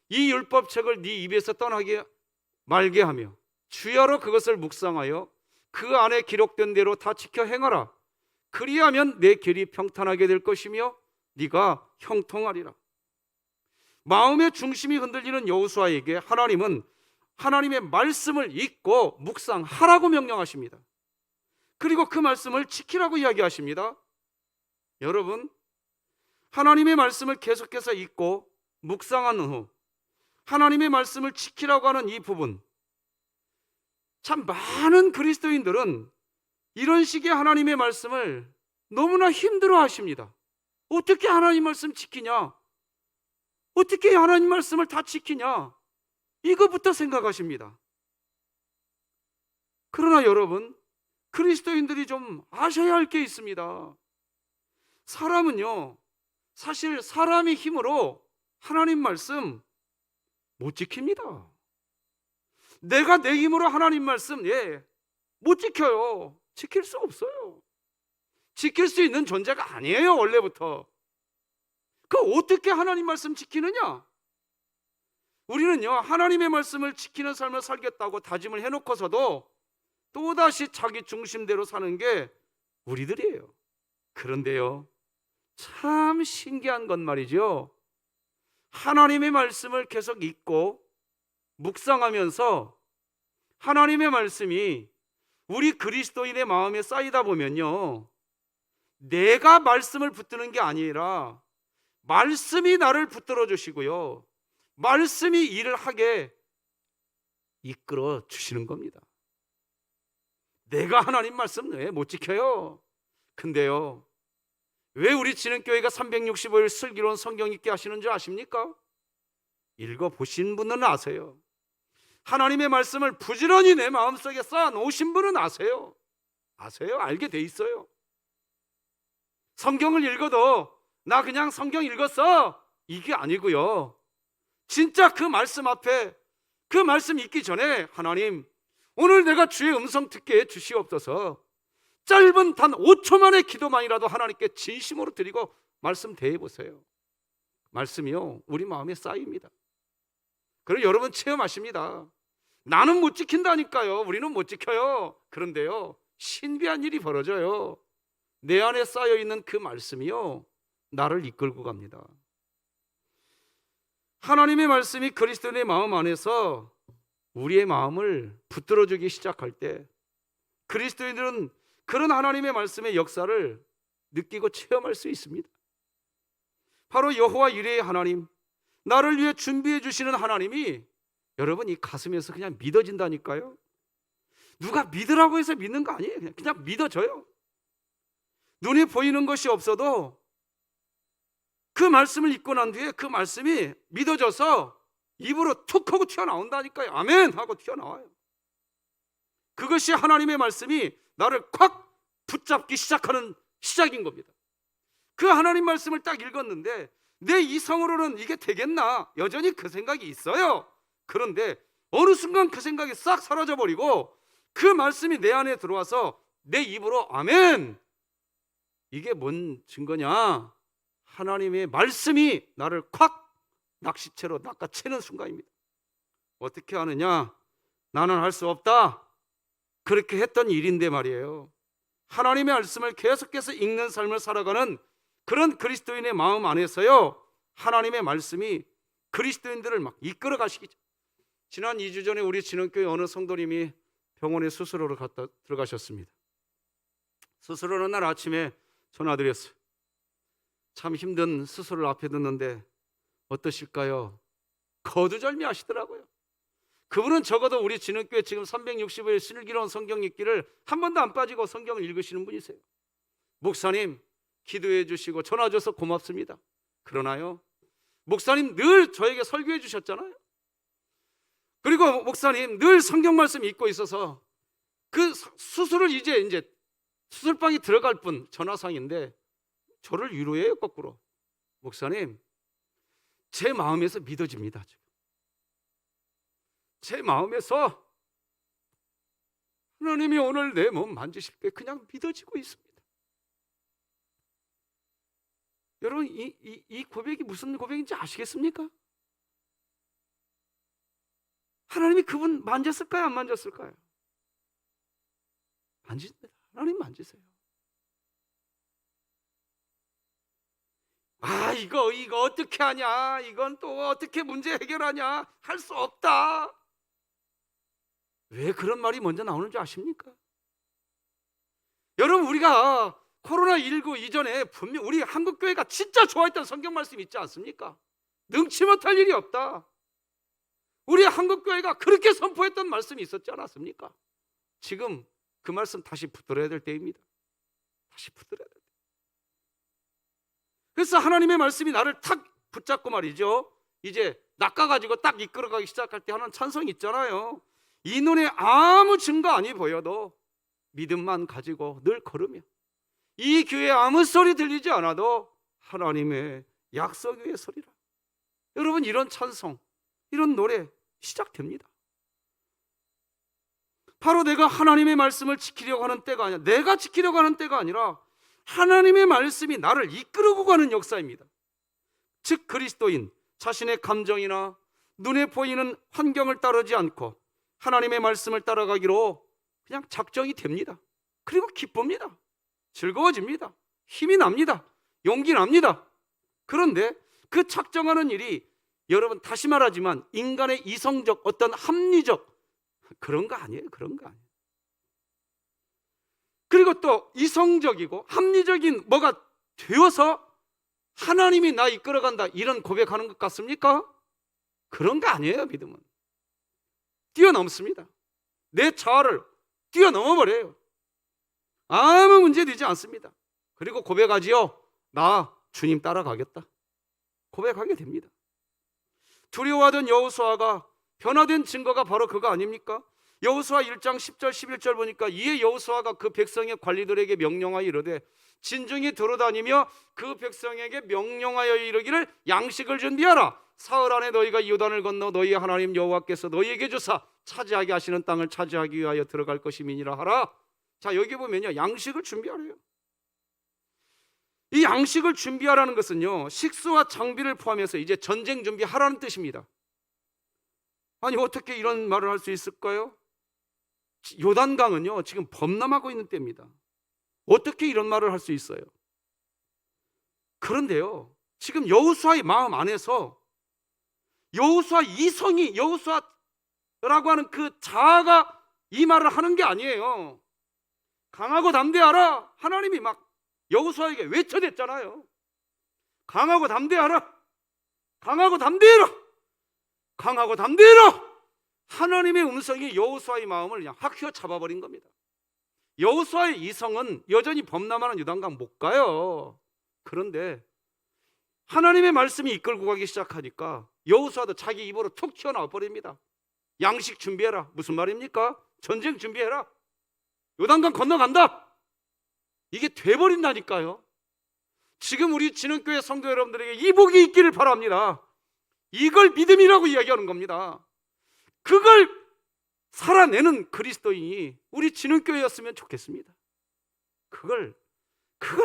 이 율법책을 네 입에서 떠나게 말게 하며 주야로 그것을 묵상하여 그 안에 기록된 대로 다 지켜 행하라. 그리하면 내 길이 평탄하게 될 것이며 네가 형통하리라. 마음의 중심이 흔들리는 여호수아에게 하나님은 하나님의 말씀을 읽고 묵상하라고 명령하십니다. 그리고 그 말씀을 지키라고 이야기하십니다. 여러분, 하나님의 말씀을 계속해서 읽고 묵상한 후 하나님의 말씀을 지키라고 하는 이 부분, 참 많은 그리스도인들은 이런 식의 하나님의 말씀을 너무나 힘들어 하십니다. 어떻게 하나님 말씀 지키냐? 어떻게 하나님 말씀을 다 지키냐? 이것부터 생각하십니다. 그러나 여러분, 그리스도인들이 좀 아셔야 할 게 있습니다. 사람은요, 사실 사람의 힘으로 하나님 말씀 못 지킵니다. 내가 내 힘으로 하나님 말씀 못 지켜요. 지킬 수 없어요. 지킬 수 있는 존재가 아니에요, 원래부터. 그 어떻게 하나님 말씀 지키느냐? 우리는요, 하나님의 말씀을 지키는 삶을 살겠다고 다짐을 해놓고서도 또다시 자기 중심대로 사는 게 우리들이에요. 그런데요, 참 신기한 건 말이죠. 하나님의 말씀을 계속 읽고 묵상하면서 하나님의 말씀이 우리 그리스도인의 마음에 쌓이다 보면요, 내가 말씀을 붙드는 게 아니라 말씀이 나를 붙들어 주시고요, 말씀이 일을 하게 이끌어 주시는 겁니다. 내가 하나님 말씀 왜 못 지켜요? 근데요, 왜 우리 진흥교회가 365일 슬기로운 성경 읽게 하시는 줄 아십니까? 읽어보신 분은 아세요. 하나님의 말씀을 부지런히 내 마음속에 쌓아 놓으신 분은 아세요. 알게 돼 있어요. 성경을 읽어도 나 그냥 성경 읽었어, 이게 아니고요, 진짜 그 말씀 앞에, 그 말씀 읽기 전에 하나님, 오늘 내가 주의 음성 듣게 해주시옵소서, 짧은 단 5초만의 기도만이라도 하나님께 진심으로 드리고 말씀 대해보세요. 말씀이요, 우리 마음에 쌓입니다. 그리고 여러분 체험하십니다. 나는 못 지킨다니까요. 우리는 못 지켜요. 그런데요, 신비한 일이 벌어져요. 내 안에 쌓여있는 그 말씀이요, 나를 이끌고 갑니다. 하나님의 말씀이 그리스도인의 마음 안에서 우리의 마음을 붙들어주기 시작할 때 그리스도인들은 그런 하나님의 말씀의 역사를 느끼고 체험할 수 있습니다. 바로 여호와 이레의 하나님, 나를 위해 준비해 주시는 하나님이 여러분 이 가슴에서 그냥 믿어진다니까요. 누가 믿으라고 해서 믿는 거 아니에요. 그냥 믿어져요. 눈에 보이는 것이 없어도 그 말씀을 읽고 난 뒤에 그 말씀이 믿어져서 입으로 툭 하고 튀어나온다니까요. 아멘 하고 튀어나와요. 그것이 하나님의 말씀이 나를 콱 붙잡기 시작하는 시작인 겁니다. 그 하나님 말씀을 딱 읽었는데 내 이성으로는 이게 되겠나? 여전히 그 생각이 있어요. 그런데 어느 순간 그 생각이 싹 사라져버리고 그 말씀이 내 안에 들어와서 내 입으로 아멘! 이게 뭔 증거냐? 하나님의 말씀이 나를 콱 낚시채로 낚아채는 순간입니다. 어떻게 하느냐? 나는 할 수 없다. 그렇게 했던 일인데 말이에요. 하나님의 말씀을 계속해서 읽는 삶을 살아가는 그런 그리스도인의 마음 안에서요, 하나님의 말씀이 그리스도인들을 막 이끌어 가시기죠. 지난 2주 전에 우리 진흥교회 어느 성도님이 병원에 수술하러 들어가셨습니다. 수술하는 날 아침에 전화드렸어요. 참 힘든 수술을 앞에 뒀는데 어떠실까요? 거두절미하시더라고요. 그분은 적어도 우리 진흥교회 지금 360일 슬기로운 성경 읽기를 한 번도 안 빠지고 성경을 읽으시는 분이세요. 목사님 기도해 주시고 전화 줘서 고맙습니다. 그러나요, 목사님 늘 저에게 설교해 주셨잖아요. 그리고 목사님 늘 성경 말씀 읽고 있어서 그 수술을 이제 수술방에 들어갈 분 전화상인데 저를 위로해요. 거꾸로. 목사님 제 마음에서 믿어집니다. 지금. 제 마음에서 하나님이 오늘 내 몸 만지실 때 그냥 믿어지고 있습니다. 여러분 이 고백이 무슨 고백인지 아시겠습니까? 하나님이 그분 만졌을까요? 안 만졌을까요? 만집니다. 하나님 만지세요. 아 이거 어떻게 하냐, 이건 또 어떻게 문제 해결하냐, 할 수 없다. 왜 그런 말이 먼저 나오는 줄 아십니까? 여러분 우리가 코로나19 이전에 분명 우리 한국교회가 진짜 좋아했던 성경 말씀 있지 않습니까? 능치 못할 일이 없다. 우리 한국교회가 그렇게 선포했던 말씀이 있었지 않았습니까? 지금 그 말씀 다시 붙들어야 될 때입니다. 다시 붙들어야 될 때. 그래서 하나님의 말씀이 나를 탁 붙잡고 말이죠, 이제 낚아가지고 딱 이끌어가기 시작할 때 하는 찬송이 있잖아요. 이 눈에 아무 증거 아니 보여도 믿음만 가지고 늘 걸으며 이 귀에 아무 소리 들리지 않아도 하나님의 약속 위의 소리라. 여러분 이런 찬송, 이런 노래 시작됩니다. 바로 내가 하나님의 말씀을 지키려고 하는 때가 아니라, 내가 지키려고 하는 때가 아니라 하나님의 말씀이 나를 이끌고 가는 역사입니다. 즉 그리스도인 자신의 감정이나 눈에 보이는 환경을 따르지 않고 하나님의 말씀을 따라가기로 그냥 작정이 됩니다. 그리고 기쁩니다. 즐거워집니다. 힘이 납니다. 용기 납니다. 그런데 그 작정하는 일이 여러분 다시 말하지만 인간의 이성적 어떤 합리적 그런 거 아니에요. 그런 거 아니에요. 그리고 또 이성적이고 합리적인 뭐가 되어서 하나님이 나 이끌어간다 이런 고백하는 것 같습니까? 그런 거 아니에요. 믿음은 뛰어넘습니다. 내 자아를 뛰어넘어 버려요. 아무 문제 되지 않습니다. 그리고 고백하지요. 나 주님 따라가겠다. 고백하게 됩니다. 두려워하던 여호수아가 변화된 증거가 바로 그거 아닙니까? 여호수아 1장 10절 11절 보니까 이에 여호수아가 그 백성의 관리들에게 명령하여 이르되 진중히 돌아다니며 그 백성에게 명령하여 이르기를 양식을 준비하라. 사흘 안에 너희가 요단을 건너 너희의 하나님 여호와께서 너희에게 주사 차지하게 하시는 땅을 차지하기 위하여 들어갈 것임이니라 하라. 자 여기 보면요, 양식을 준비하래요. 이 양식을 준비하라는 것은요, 식수와 장비를 포함해서 이제 전쟁 준비하라는 뜻입니다. 아니 어떻게 이런 말을 할 수 있을까요? 요단강은요 지금 범람하고 있는 때입니다. 어떻게 이런 말을 할 수 있어요? 그런데요, 지금 여호수아의 마음 안에서 여호수아 이성이, 여호수아라고 하는 그 자아가 이 말을 하는 게 아니에요. 강하고 담대하라. 하나님이 막 여호수아에게 외쳐댔잖아요. 강하고 담대하라. 강하고 담대해라. 강하고 담대해라. 하나님의 음성이 여호수아의 마음을 그냥 확 휘어잡아버린 겁니다. 여호수아의 이성은 여전히 범람하는 요단강 못 가요. 그런데 하나님의 말씀이 이끌고 가기 시작하니까 여호수아도 자기 입으로 툭 튀어나와 버립니다. 양식 준비해라. 무슨 말입니까? 전쟁 준비해라. 요단강 건너간다. 이게 돼버린다니까요. 지금 우리 진흥교회 성도 여러분들에게 이 복이 있기를 바랍니다. 이걸 믿음이라고 이야기하는 겁니다. 그걸 살아내는 그리스도인이 우리 진흥교회였으면 좋겠습니다. 그걸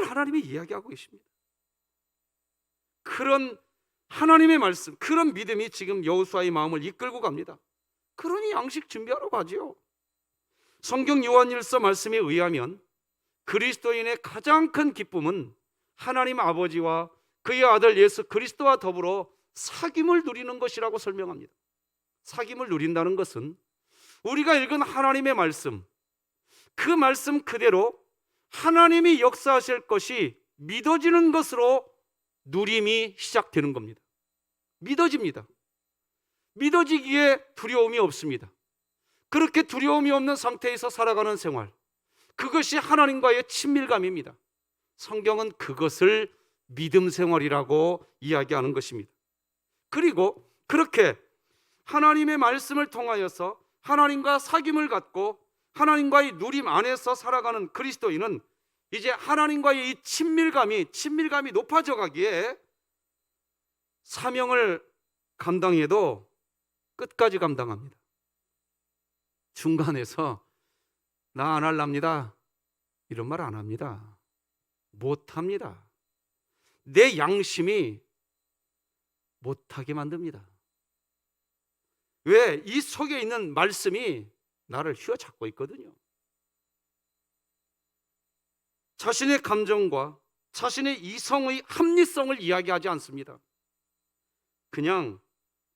하나님이 이야기하고 계십니다. 그런 하나님의 말씀, 그런 믿음이 지금 여호수아의 마음을 이끌고 갑니다. 그러니 양식 준비하라고 하지요. 성경 요한일서 말씀에 의하면 그리스도인의 가장 큰 기쁨은 하나님 아버지와 그의 아들 예수 그리스도와 더불어 사귐을 누리는 것이라고 설명합니다. 사귐을 누린다는 것은 우리가 읽은 하나님의 말씀, 그 말씀 그대로 하나님이 역사하실 것이 믿어지는 것으로 누림이 시작되는 겁니다. 믿어집니다. 믿어지기에 두려움이 없습니다. 그렇게 두려움이 없는 상태에서 살아가는 생활, 그것이 하나님과의 친밀감입니다. 성경은 그것을 믿음 생활이라고 이야기하는 것입니다. 그리고 그렇게 하나님의 말씀을 통하여서 하나님과 사귐을 갖고 하나님과의 누림 안에서 살아가는 그리스도인은 이제 하나님과의 이 친밀감이 높아져 가기에 사명을 감당해도 끝까지 감당합니다. 중간에서 나 안 할랍니다 이런 말 안 합니다. 못합니다. 내 양심이 못하게 만듭니다. 왜? 이 속에 있는 말씀이 나를 휘어잡고 있거든요. 자신의 감정과 자신의 이성의 합리성을 이야기하지 않습니다. 그냥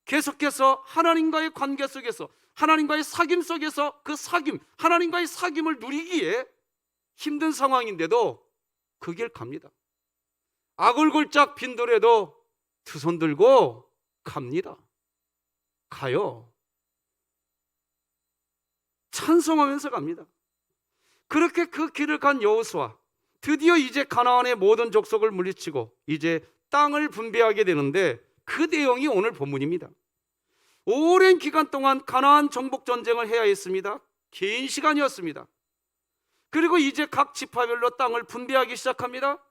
계속해서 하나님과의 관계 속에서, 하나님과의 사귐 속에서 그 사귐, 하나님과의 사귐을 누리기에 힘든 상황인데도 그 길 갑니다. 아골골짝 빈돌에도 두 손 들고 갑니다. 가요. 찬송하면서 갑니다. 그렇게 그 길을 간 여호수아, 드디어 이제 가나안의 모든 족속을 물리치고 이제 땅을 분배하게 되는데 그 내용이 오늘 본문입니다. 오랜 기간 동안 가나안 정복 전쟁을 해야 했습니다. 긴 시간이었습니다. 그리고 이제 각 지파별로 땅을 분배하기 시작합니다.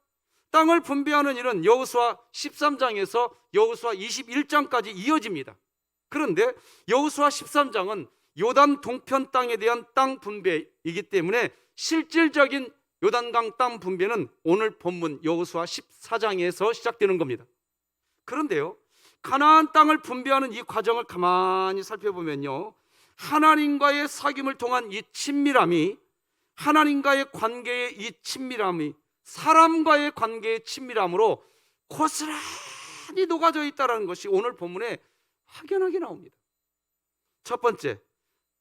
땅을 분배하는 일은 여호수아 13장에서 여호수아 21장까지 이어집니다. 그런데 여호수아 13장은 요단 동편 땅에 대한 땅 분배이기 때문에 실질적인 요단강 땅 분배는 오늘 본문 여호수아 14장에서 시작되는 겁니다. 그런데요, 가나안 땅을 분배하는 이 과정을 가만히 살펴보면요, 하나님과의 사귐을 통한 이 친밀함이, 하나님과의 관계의 이 친밀함이 사람과의 관계의 친밀함으로 고스란히 녹아져 있다는 것이 오늘 본문에 확연하게 나옵니다. 첫 번째,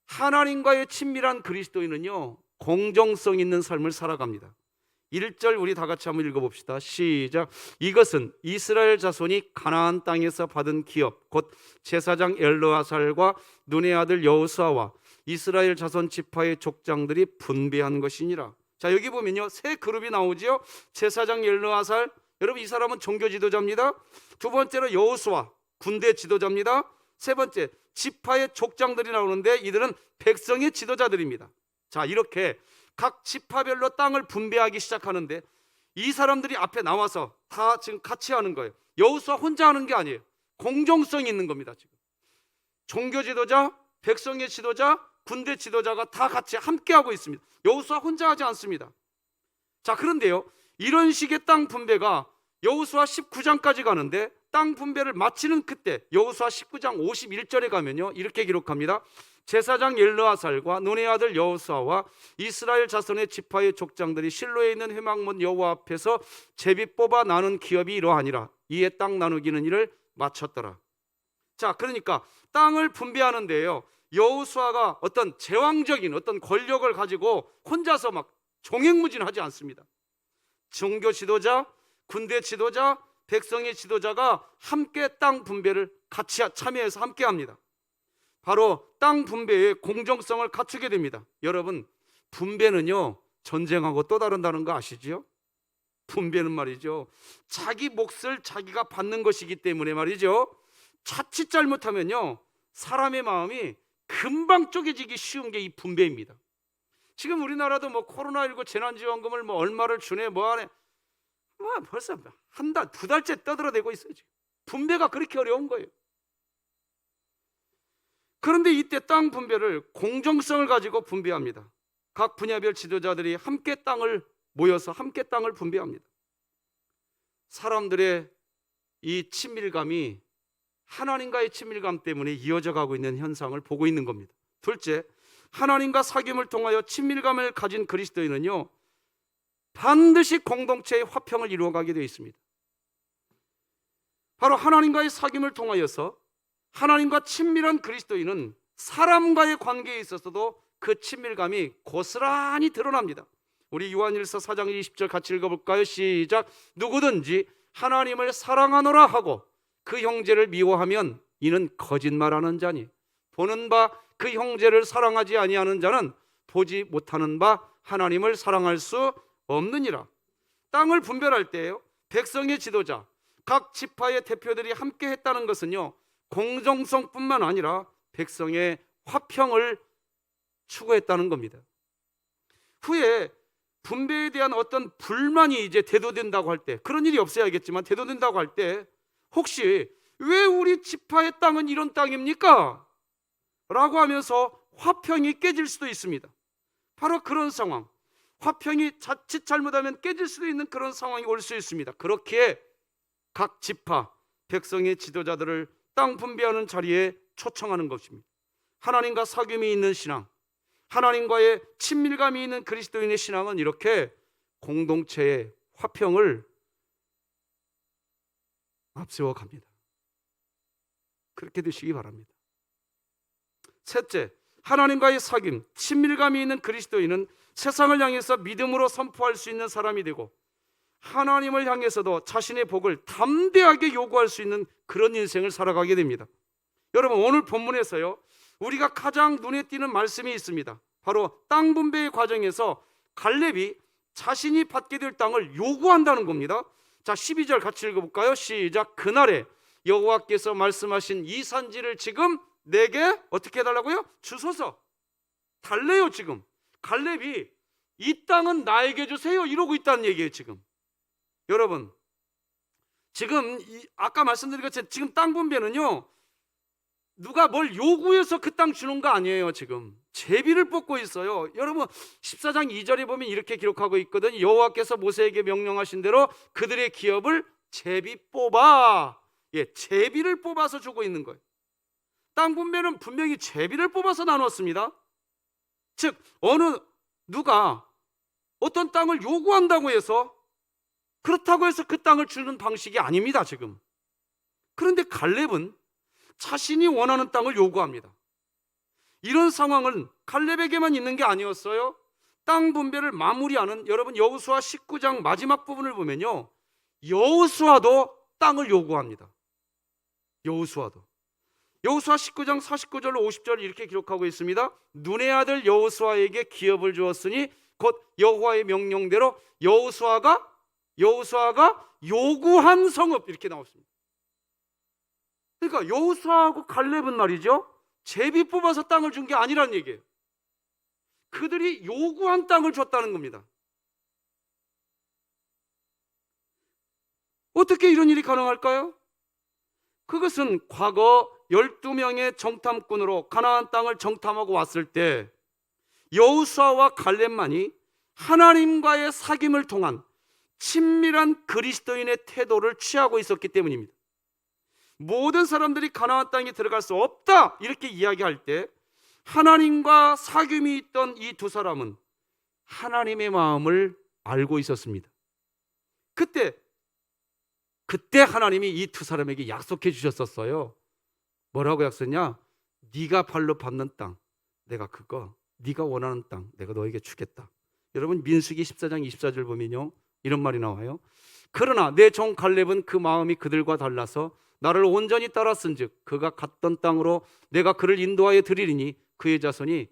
하나님과의 친밀한 그리스도인은요, 공정성 있는 삶을 살아갑니다. 1절 우리 다 같이 한번 읽어봅시다. 시작. 이것은 이스라엘 자손이 가나안 땅에서 받은 기업, 곧 제사장 엘르아살과 눈의 아들 여호수아와 이스라엘 자손 지파의 족장들이 분배한 것이니라. 자, 여기 보면요, 세 그룹이 나오죠. 제사장 엘르아살, 여러분 이 사람은 종교 지도자입니다. 두 번째로 여호수아, 군대 지도자입니다. 세 번째, 지파의 족장들이 나오는데 이들은 백성의 지도자들입니다. 자, 이렇게 각 지파별로 땅을 분배하기 시작하는데 이 사람들이 앞에 나와서 다 지금 같이 하는 거예요. 여호수아 혼자 하는 게 아니에요. 공정성이 있는 겁니다. 지금 종교 지도자, 백성의 지도자, 군대 지도자가 다 같이 함께 하고 있습니다. 여호수아 혼자 하지 않습니다. 자, 그런데요, 이런 식의 땅 분배가 여호수아 19장까지 가는데 땅 분배를 마치는 그때 여호수아 19장 51절에 가면요, 이렇게 기록합니다. 제사장 엘르아살과 눈의 아들 여호수아와 이스라엘 자손의 지파의 족장들이 실로에 있는 회막문 여호와 앞에서 제비 뽑아 나눈 기업이 이러하니라. 이에 땅 나누기는 일을 마쳤더라. 자, 그러니까 땅을 분배하는데요, 여호수아가 어떤 제왕적인 어떤 권력을 가지고 혼자서 막 종횡무진하지 않습니다. 종교 지도자, 군대 지도자, 백성의 지도자가 함께 땅 분배를 같이 참여해서 함께 합니다. 바로 땅 분배의 공정성을 갖추게 됩니다. 여러분, 분배는요, 전쟁하고 또 다른다는 거 아시지요? 분배는 말이죠, 자기 몫을 자기가 받는 것이기 때문에 말이죠, 자칫 잘못하면요 사람의 마음이 금방 쪼개지기 쉬운 게 이 분배입니다. 지금 우리나라도 뭐 코로나19 재난지원금을 뭐 얼마를 주네 뭐 하네, 뭐 벌써 한 달, 두 달째 떠들어대고 있어요. 지금 분배가 그렇게 어려운 거예요. 그런데 이때 땅 분배를 공정성을 가지고 분배합니다. 각 분야별 지도자들이 함께 땅을 모여서 함께 땅을 분배합니다. 사람들의 이 친밀감이 하나님과의 친밀감 때문에 이어져 가고 있는 현상을 보고 있는 겁니다. 둘째, 하나님과 사귐을 통하여 친밀감을 가진 그리스도인은요 반드시 공동체의 화평을 이루어가게 되어 있습니다. 바로 하나님과의 사귐을 통하여서 하나님과 친밀한 그리스도인은 사람과의 관계에 있어서도 그 친밀감이 고스란히 드러납니다. 우리 요한일서 4장 20절 같이 읽어볼까요? 시작. 누구든지 하나님을 사랑하노라 하고 그 형제를 미워하면 이는 거짓말하는 자니 보는 바 그 형제를 사랑하지 아니하는 자는 보지 못하는 바 하나님을 사랑할 수 없느니라. 땅을 분별할 때요 백성의 지도자 각 지파의 대표들이 함께 했다는 것은요 공정성뿐만 아니라 백성의 화평을 추구했다는 겁니다. 후에 분배에 대한 어떤 불만이 이제 대두된다고 할 때, 그런 일이 없어야겠지만 대두된다고 할 때 혹시 왜 우리 지파의 땅은 이런 땅입니까? 라고 하면서 화평이 깨질 수도 있습니다. 바로 그런 상황, 화평이 자칫 잘못하면 깨질 수도 있는 그런 상황이 올 수 있습니다. 그렇기에 각 지파, 백성의 지도자들을 땅 분배하는 자리에 초청하는 것입니다. 하나님과 사귐이 있는 신앙, 하나님과의 친밀감이 있는 그리스도인의 신앙은 이렇게 공동체의 화평을 앞세워 갑니다. 그렇게 되시기 바랍니다. 셋째, 하나님과의 사귐, 친밀감이 있는 그리스도인은 세상을 향해서 믿음으로 선포할 수 있는 사람이 되고 하나님을 향해서도 자신의 복을 담대하게 요구할 수 있는 그런 인생을 살아가게 됩니다. 여러분, 오늘 본문에서요 우리가 가장 눈에 띄는 말씀이 있습니다. 바로 땅 분배의 과정에서 갈렙이 자신이 받게 될 땅을 요구한다는 겁니다. 자, 12절 같이 읽어볼까요? 시작. 그날에 여호와께서 말씀하신 이 산지를 지금 내게 어떻게 해달라고요? 주소서. 달래요. 지금 갈렙이 이 땅은 나에게 주세요 이러고 있다는 얘기예요. 지금 여러분, 지금 아까 말씀드린 것처럼 지금 땅 분배는요 누가 뭘 요구해서 그 땅 주는 거 아니에요. 지금 제비를 뽑고 있어요. 여러분 14장 2절에 보면 이렇게 기록하고 있거든요. 여호와께서 모세에게 명령하신 대로 그들의 기업을 제비 뽑아. 예, 제비를 뽑아서 주고 있는 거예요. 땅 분배는 분명히 제비를 뽑아서 나눴습니다. 즉 누가 어떤 땅을 요구한다고 해서 그렇다고 해서 그 땅을 주는 방식이 아닙니다. 지금. 그런데 갈렙은 자신이 원하는 땅을 요구합니다. 이런 상황은 갈렙에게만 있는 게 아니었어요. 땅 분배를 마무리하는 여러분 여호수아 19장 마지막 부분을 보면요 여호수아도 땅을 요구합니다. 여호수아 19장 49절로 50절 이렇게 기록하고 있습니다. 눈의 아들 여호수아에게 기업을 주었으니 곧 여호와의 명령대로 여호수아가 요구한 성읍 이렇게 나왔습니다. 그러니까 여호수아하고 갈렙은 말이죠 제비 뽑아서 땅을 준 게 아니라는 얘기예요. 그들이 요구한 땅을 줬다는 겁니다. 어떻게 이런 일이 가능할까요? 그것은 과거 12명의 정탐꾼으로 가나안 땅을 정탐하고 왔을 때 여호수아와 갈렙만이 하나님과의 사귐을 통한 친밀한 그리스도인의 태도를 취하고 있었기 때문입니다. 모든 사람들이 가나안 땅에 들어갈 수 없다 이렇게 이야기할 때 하나님과 사귐이 있던 이 두 사람은 하나님의 마음을 알고 있었습니다. 그때 하나님이 이 두 사람에게 약속해 주셨었어요. 뭐라고 약속했냐? 네가 발로 밟는 땅 내가 그거 네가 원하는 땅 내가 너에게 주겠다. 여러분 민수기 14장 24절 보면요 이런 말이 나와요. 그러나 내 종 갈렙은 그 마음이 그들과 달라서 나를 온전히 따랐은즉 그가 갔던 땅으로 내가 그를 인도하여 드리리니 그의 자손이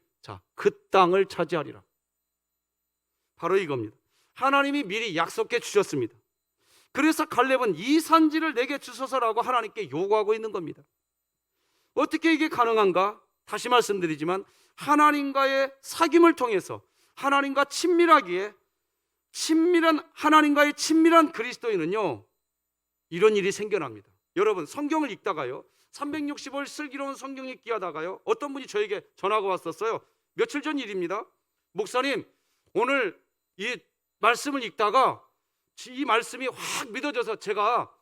그 땅을 차지하리라. 바로 이겁니다. 하나님이 미리 약속해 주셨습니다. 그래서 갈렙은 이 산지를 내게 주소서라고 하나님께 요구하고 있는 겁니다. 어떻게 이게 가능한가? 다시 말씀드리지만 하나님과의 사귐을 통해서 하나님과 하나님과의 친밀한 그리스도인은요, 이런 일이 생겨납니다. 여러분, 성경을 읽다가요, 365일 슬기로운 성경 읽기 하다가요, 어떤 분이 저에게 전화가 왔었어요. 며칠 전 일입니다. 목사님, 오늘 이 말씀을 읽다가 이 말씀이 확 믿어져서 제가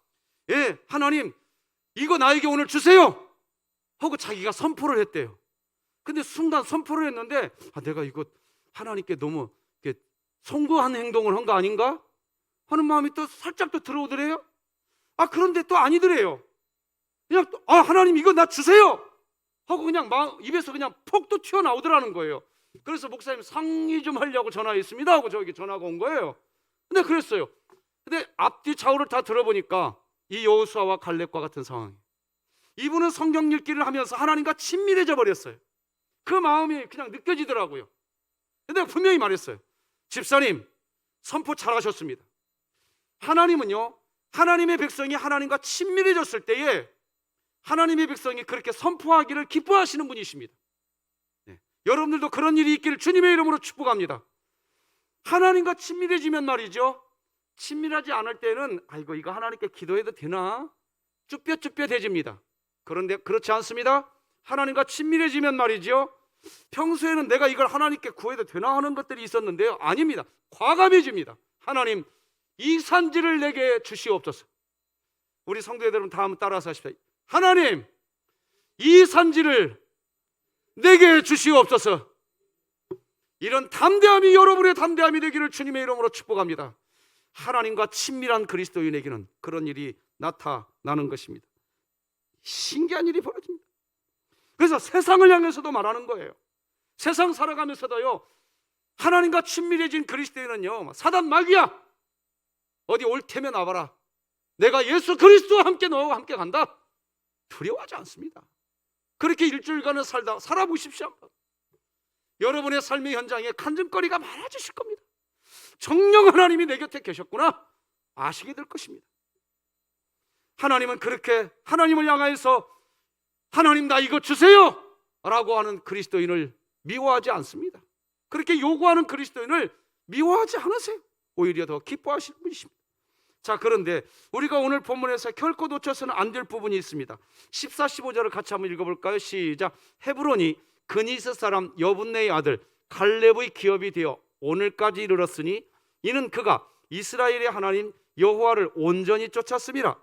하나님 이거 나에게 오늘 주세요 하고 자기가 선포를 했대요. 근데 순간 선포를 했는데 내가 이거 하나님께 너무 송구한 행동을 한 거 아닌가 하는 마음이 또 살짝 또 들어오더래요. 그런데 또 아니더래요. 그냥 하나님 이거 나 주세요 하고 그냥 입에서 그냥 폭 또 튀어나오더라는 거예요. 그래서 목사님 상의 좀 하려고 전화했습니다 하고 저에게 전화가 온 거예요. 근데 그랬어요. 근데 앞뒤 좌우를 다 들어보니까 이 여호수아와 갈렙과 같은 상황이에요. 이분은 성경 읽기를 하면서 하나님과 친밀해져 버렸어요. 그 마음이 그냥 느껴지더라고요. 근데 분명히 말했어요. 집사님, 선포 잘하셨습니다. 하나님은요, 하나님의 백성이 하나님과 친밀해졌을 때에 하나님의 백성이 그렇게 선포하기를 기뻐하시는 분이십니다. 여러분들도 그런 일이 있기를 주님의 이름으로 축복합니다. 하나님과 친밀해지면 말이죠, 친밀하지 않을 때는 이거 하나님께 기도해도 되나 쭈뼛쭈뼛해집니다. 그런데 그렇지 않습니다. 하나님과 친밀해지면 말이죠, 평소에는 내가 이걸 하나님께 구해도 되나 하는 것들이 있었는데요, 아닙니다. 과감해집니다. 하나님 이 산지를 내게 주시옵소서. 우리 성도들 여러분 다 한번 따라서 하십시오. 하나님 이 산지를 내게 주시옵소서. 이런 담대함이 여러분의 담대함이 되기를 주님의 이름으로 축복합니다. 하나님과 친밀한 그리스도인에게는 그런 일이 나타나는 것입니다. 신기한 일이 벌어집니다. 그래서 세상을 향해서도 말하는 거예요. 세상 살아가면서도요, 하나님과 친밀해진 그리스도인은요, 사단 마귀야 어디 올 테면 와봐라, 내가 예수 그리스도와 함께 너와 함께 간다, 두려워하지 않습니다. 그렇게 일주일간을 살아보십시오. 여러분의 삶의 현장에 간증거리가 많아지실 겁니다. 정녕 하나님이 내 곁에 계셨구나 아시게 될 것입니다. 하나님은 그렇게 하나님을 향하여서 하나님 나 이거 주세요 라고 하는 그리스도인을 미워하지 않습니다. 그렇게 요구하는 그리스도인을 미워하지 않으세요. 오히려 더 기뻐하시는 분이십니다. 자, 그런데 우리가 오늘 본문에서 결코 놓쳐서는 안 될 부분이 있습니다. 14, 15절을 같이 한번 읽어볼까요? 시작. 헤브론이 그니스 사람 여분네의 아들 갈렙의 기업이 되어 오늘까지 이르렀으니 이는 그가 이스라엘의 하나님 여호와를 온전히 쫓았음이라.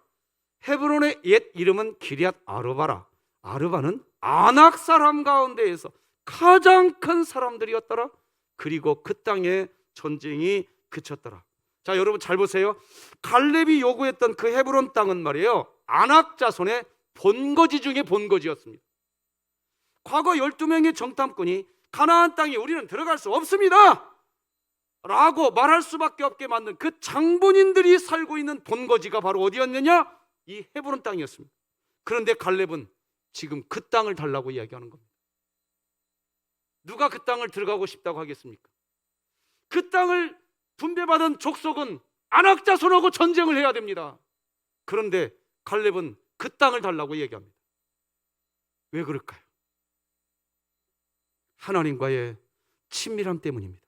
헤브론의 옛 이름은 기럇 아르바라. 아르바는 아낙 사람 가운데에서 가장 큰 사람들이었더라. 그리고 그 땅에 전쟁이 그쳤더라. 자, 여러분 잘 보세요. 갈렙이 요구했던 그 헤브론 땅은 말이에요, 아낙 자손의 본거지 중에 본거지였습니다. 과거 12명의 정탐꾼이 가나안 땅에 우리는 들어갈 수 없습니다 라고 말할 수밖에 없게 만든 그 장본인들이 살고 있는 본거지가 바로 어디였느냐? 이 헤브론 땅이었습니다. 그런데 갈렙은 지금 그 땅을 달라고 이야기하는 겁니다. 누가 그 땅을 들어가고 싶다고 하겠습니까? 그 땅을 분배받은 족속은 아낙 자손하고 전쟁을 해야 됩니다. 그런데 갈렙은 그 땅을 달라고 얘기합니다. 왜 그럴까요? 하나님과의 친밀함 때문입니다.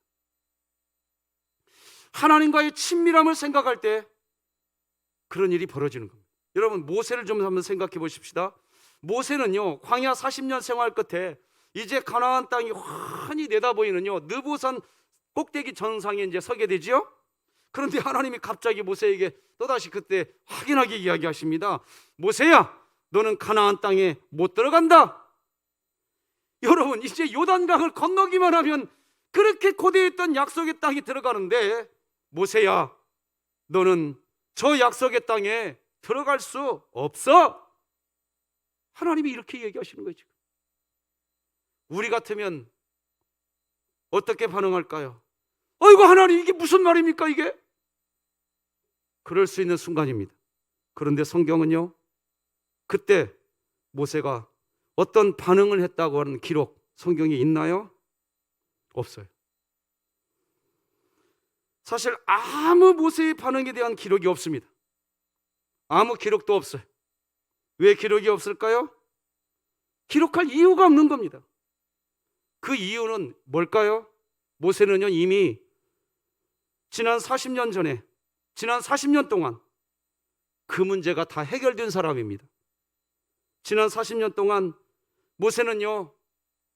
하나님과의 친밀함을 생각할 때 그런 일이 벌어지는 겁니다. 여러분, 모세를 좀 한번 생각해 보십시다. 모세는요, 광야 40년 생활 끝에 이제 가나안 땅이 환히 내다보이는요, 느보산 꼭대기 전상에 이제 서게 되죠. 그런데 하나님이 갑자기 모세에게 또다시 그때 확인하게 이야기하십니다. 모세야, 너는 가나안 땅에 못 들어간다. 여러분, 이제 요단강을 건너기만 하면 그렇게 고대했던 약속의 땅에 들어가는데, 모세야, 너는 저 약속의 땅에 들어갈 수 없어. 하나님이 이렇게 얘기하시는 거죠. 우리 같으면 어떻게 반응할까요? 어이구, 하나님 이게 무슨 말입니까 이게? 그럴 수 있는 순간입니다. 그런데 성경은요, 그때 모세가 어떤 반응을 했다고 하는 기록, 성경에 있나요? 없어요. 사실 아무 모세의 반응에 대한 기록이 없습니다. 아무 기록도 없어요. 왜 기록이 없을까요? 기록할 이유가 없는 겁니다. 그 이유는 뭘까요? 모세는요, 이미 지난 40년 전에, 지난 40년 동안 그 문제가 다 해결된 사람입니다. 지난 40년 동안 모세는요,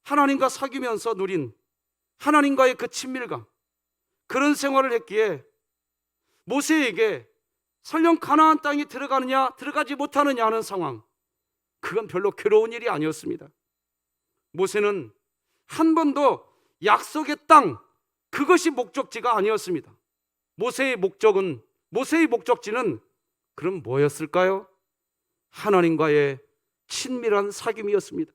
하나님과 사귀면서 누린 하나님과의 그 친밀감, 그런 생활을 했기에 모세에게 설령 가나안 땅에 들어가느냐 들어가지 못하느냐 하는 상황, 그건 별로 괴로운 일이 아니었습니다. 모세는 한 번도 약속의 땅, 그것이 목적지가 아니었습니다. 모세의 목적지는 그럼 뭐였을까요? 하나님과의 친밀한 사귐이었습니다.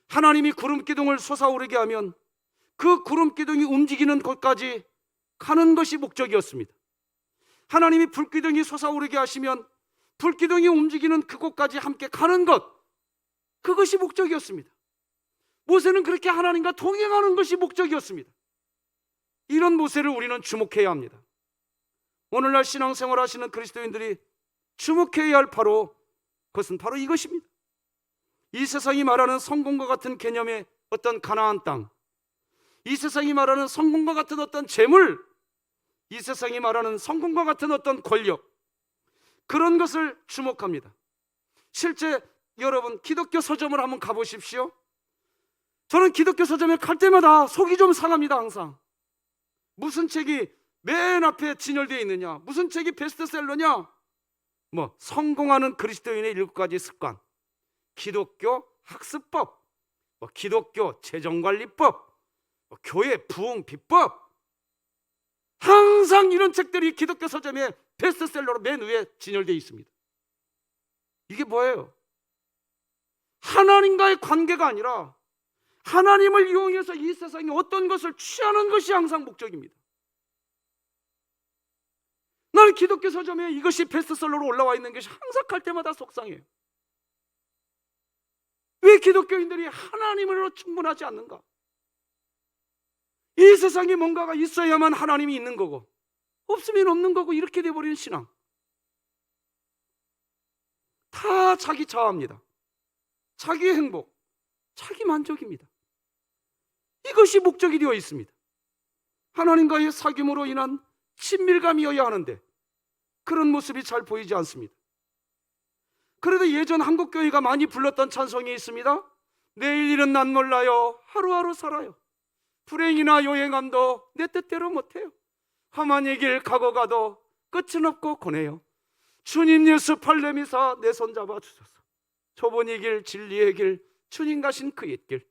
하나님이 구름 기둥을 솟아오르게 하면 그 구름 기둥이 움직이는 곳까지 가는 것이 목적이었습니다. 하나님이 불 기둥이 솟아오르게 하시면 불 기둥이 움직이는 그곳까지 함께 가는 것, 그것이 목적이었습니다. 모세는 그렇게 하나님과 동행하는 것이 목적이었습니다. 이런 모세를 우리는 주목해야 합니다. 오늘날 신앙생활 하시는 그리스도인들이 주목해야 할 그것은 바로 이것입니다. 이 세상이 말하는 성공과 같은 개념의 어떤 가나안 땅, 이 세상이 말하는 성공과 같은 어떤 재물, 이 세상이 말하는 성공과 같은 어떤 권력, 그런 것을 주목합니다. 실제 여러분 기독교 서점을 한번 가보십시오. 저는 기독교 서점에 갈 때마다 속이 좀 상합니다. 항상 무슨 책이 맨 앞에 진열되어 있느냐, 무슨 책이 베스트셀러냐, 성공하는 그리스도인의 7가지 습관, 기독교 학습법, 기독교 재정관리법, 교회 부흥 비법, 항상 이런 책들이 기독교 서점에 베스트셀러로 맨 위에 진열되어 있습니다. 이게 뭐예요? 하나님과의 관계가 아니라 하나님을 이용해서 이 세상에 어떤 것을 취하는 것이 항상 목적입니다. 나는 기독교 서점에 이것이 베스트셀러로 올라와 있는 것이 항상 갈 때마다 속상해요. 왜 기독교인들이 하나님으로 충분하지 않는가? 이 세상에 뭔가가 있어야만 하나님이 있는 거고 없으면 없는 거고, 이렇게 돼버리는 신앙, 다 자기 자아입니다. 자기 행복, 자기 만족입니다. 이것이 목적이 되어 있습니다. 하나님과의 사귐으로 인한 친밀감이어야 하는데 그런 모습이 잘 보이지 않습니다. 그래도 예전 한국교회가 많이 불렀던 찬송이 있습니다. 내일 일은 난 몰라요, 하루하루 살아요, 불행이나 요행함도 내 뜻대로 못해요, 험한 이 길 가고 가도 끝은 없고 고뇌요, 주님 예수 팔레미사 내 손 잡아 주소서, 좁은 이 길 진리의 길 주님 가신 그 옛길,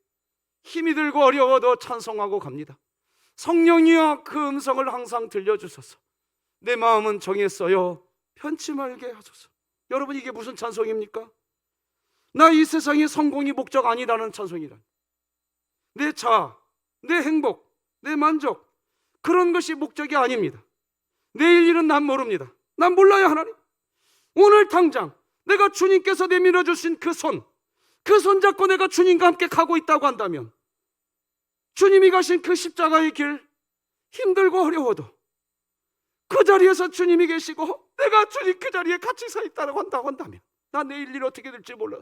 힘이 들고 어려워도 찬송하고 갑니다. 성령이여 그 음성을 항상 들려주소서, 내 마음은 정했어요 편치 말게 하소서. 여러분, 이게 무슨 찬송입니까? 나 이 세상의 성공이 목적 아니라는 찬송이란, 내 자아, 내 행복, 내 만족, 그런 것이 목적이 아닙니다. 내일 일은 난 모릅니다. 난 몰라요. 하나님, 오늘 당장 내가 주님께서 내밀어 주신 그 손 잡고 내가 주님과 함께 가고 있다고 한다면, 주님이 가신 그 십자가의 길, 힘들고 어려워도 그 자리에서 주님이 계시고 내가 주님 그 자리에 같이 서 있다고 한다면, 나 내일 일 어떻게 될지 몰라.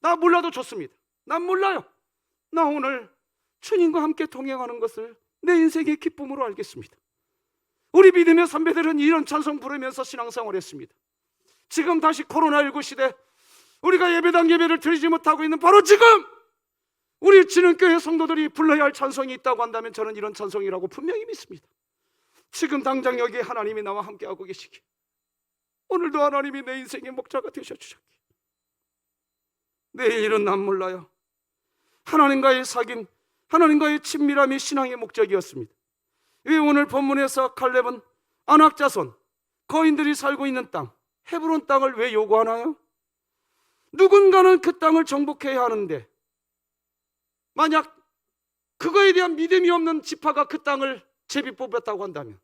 나 몰라도 좋습니다. 난 몰라요. 나 오늘 주님과 함께 동행하는 것을 내 인생의 기쁨으로 알겠습니다. 우리 믿음의 선배들은 이런 찬송 부르면서 신앙생활했습니다. 지금 다시 코로나19 시대 우리가 예배당 예배를 드리지 못하고 있는 바로 지금 우리 진흥교회 성도들이 불러야 할 찬송이 있다고 한다면 저는 이런 찬송이라고 분명히 믿습니다. 지금 당장 여기에 하나님이 나와 함께하고 계시기, 오늘도 하나님이 내 인생의 목자가 되셔주셨기, 내일 일은 난 몰라요. 하나님과의 사귐, 하나님과의 친밀함이 신앙의 목적이었습니다. 왜 오늘 본문에서 갈렙은 아낙 자손, 거인들이 살고 있는 땅, 헤브론 땅을 왜 요구하나요? 누군가는 그 땅을 정복해야 하는데 만약 그거에 대한 믿음이 없는 지파가 그 땅을 제비 뽑았다고 한다면,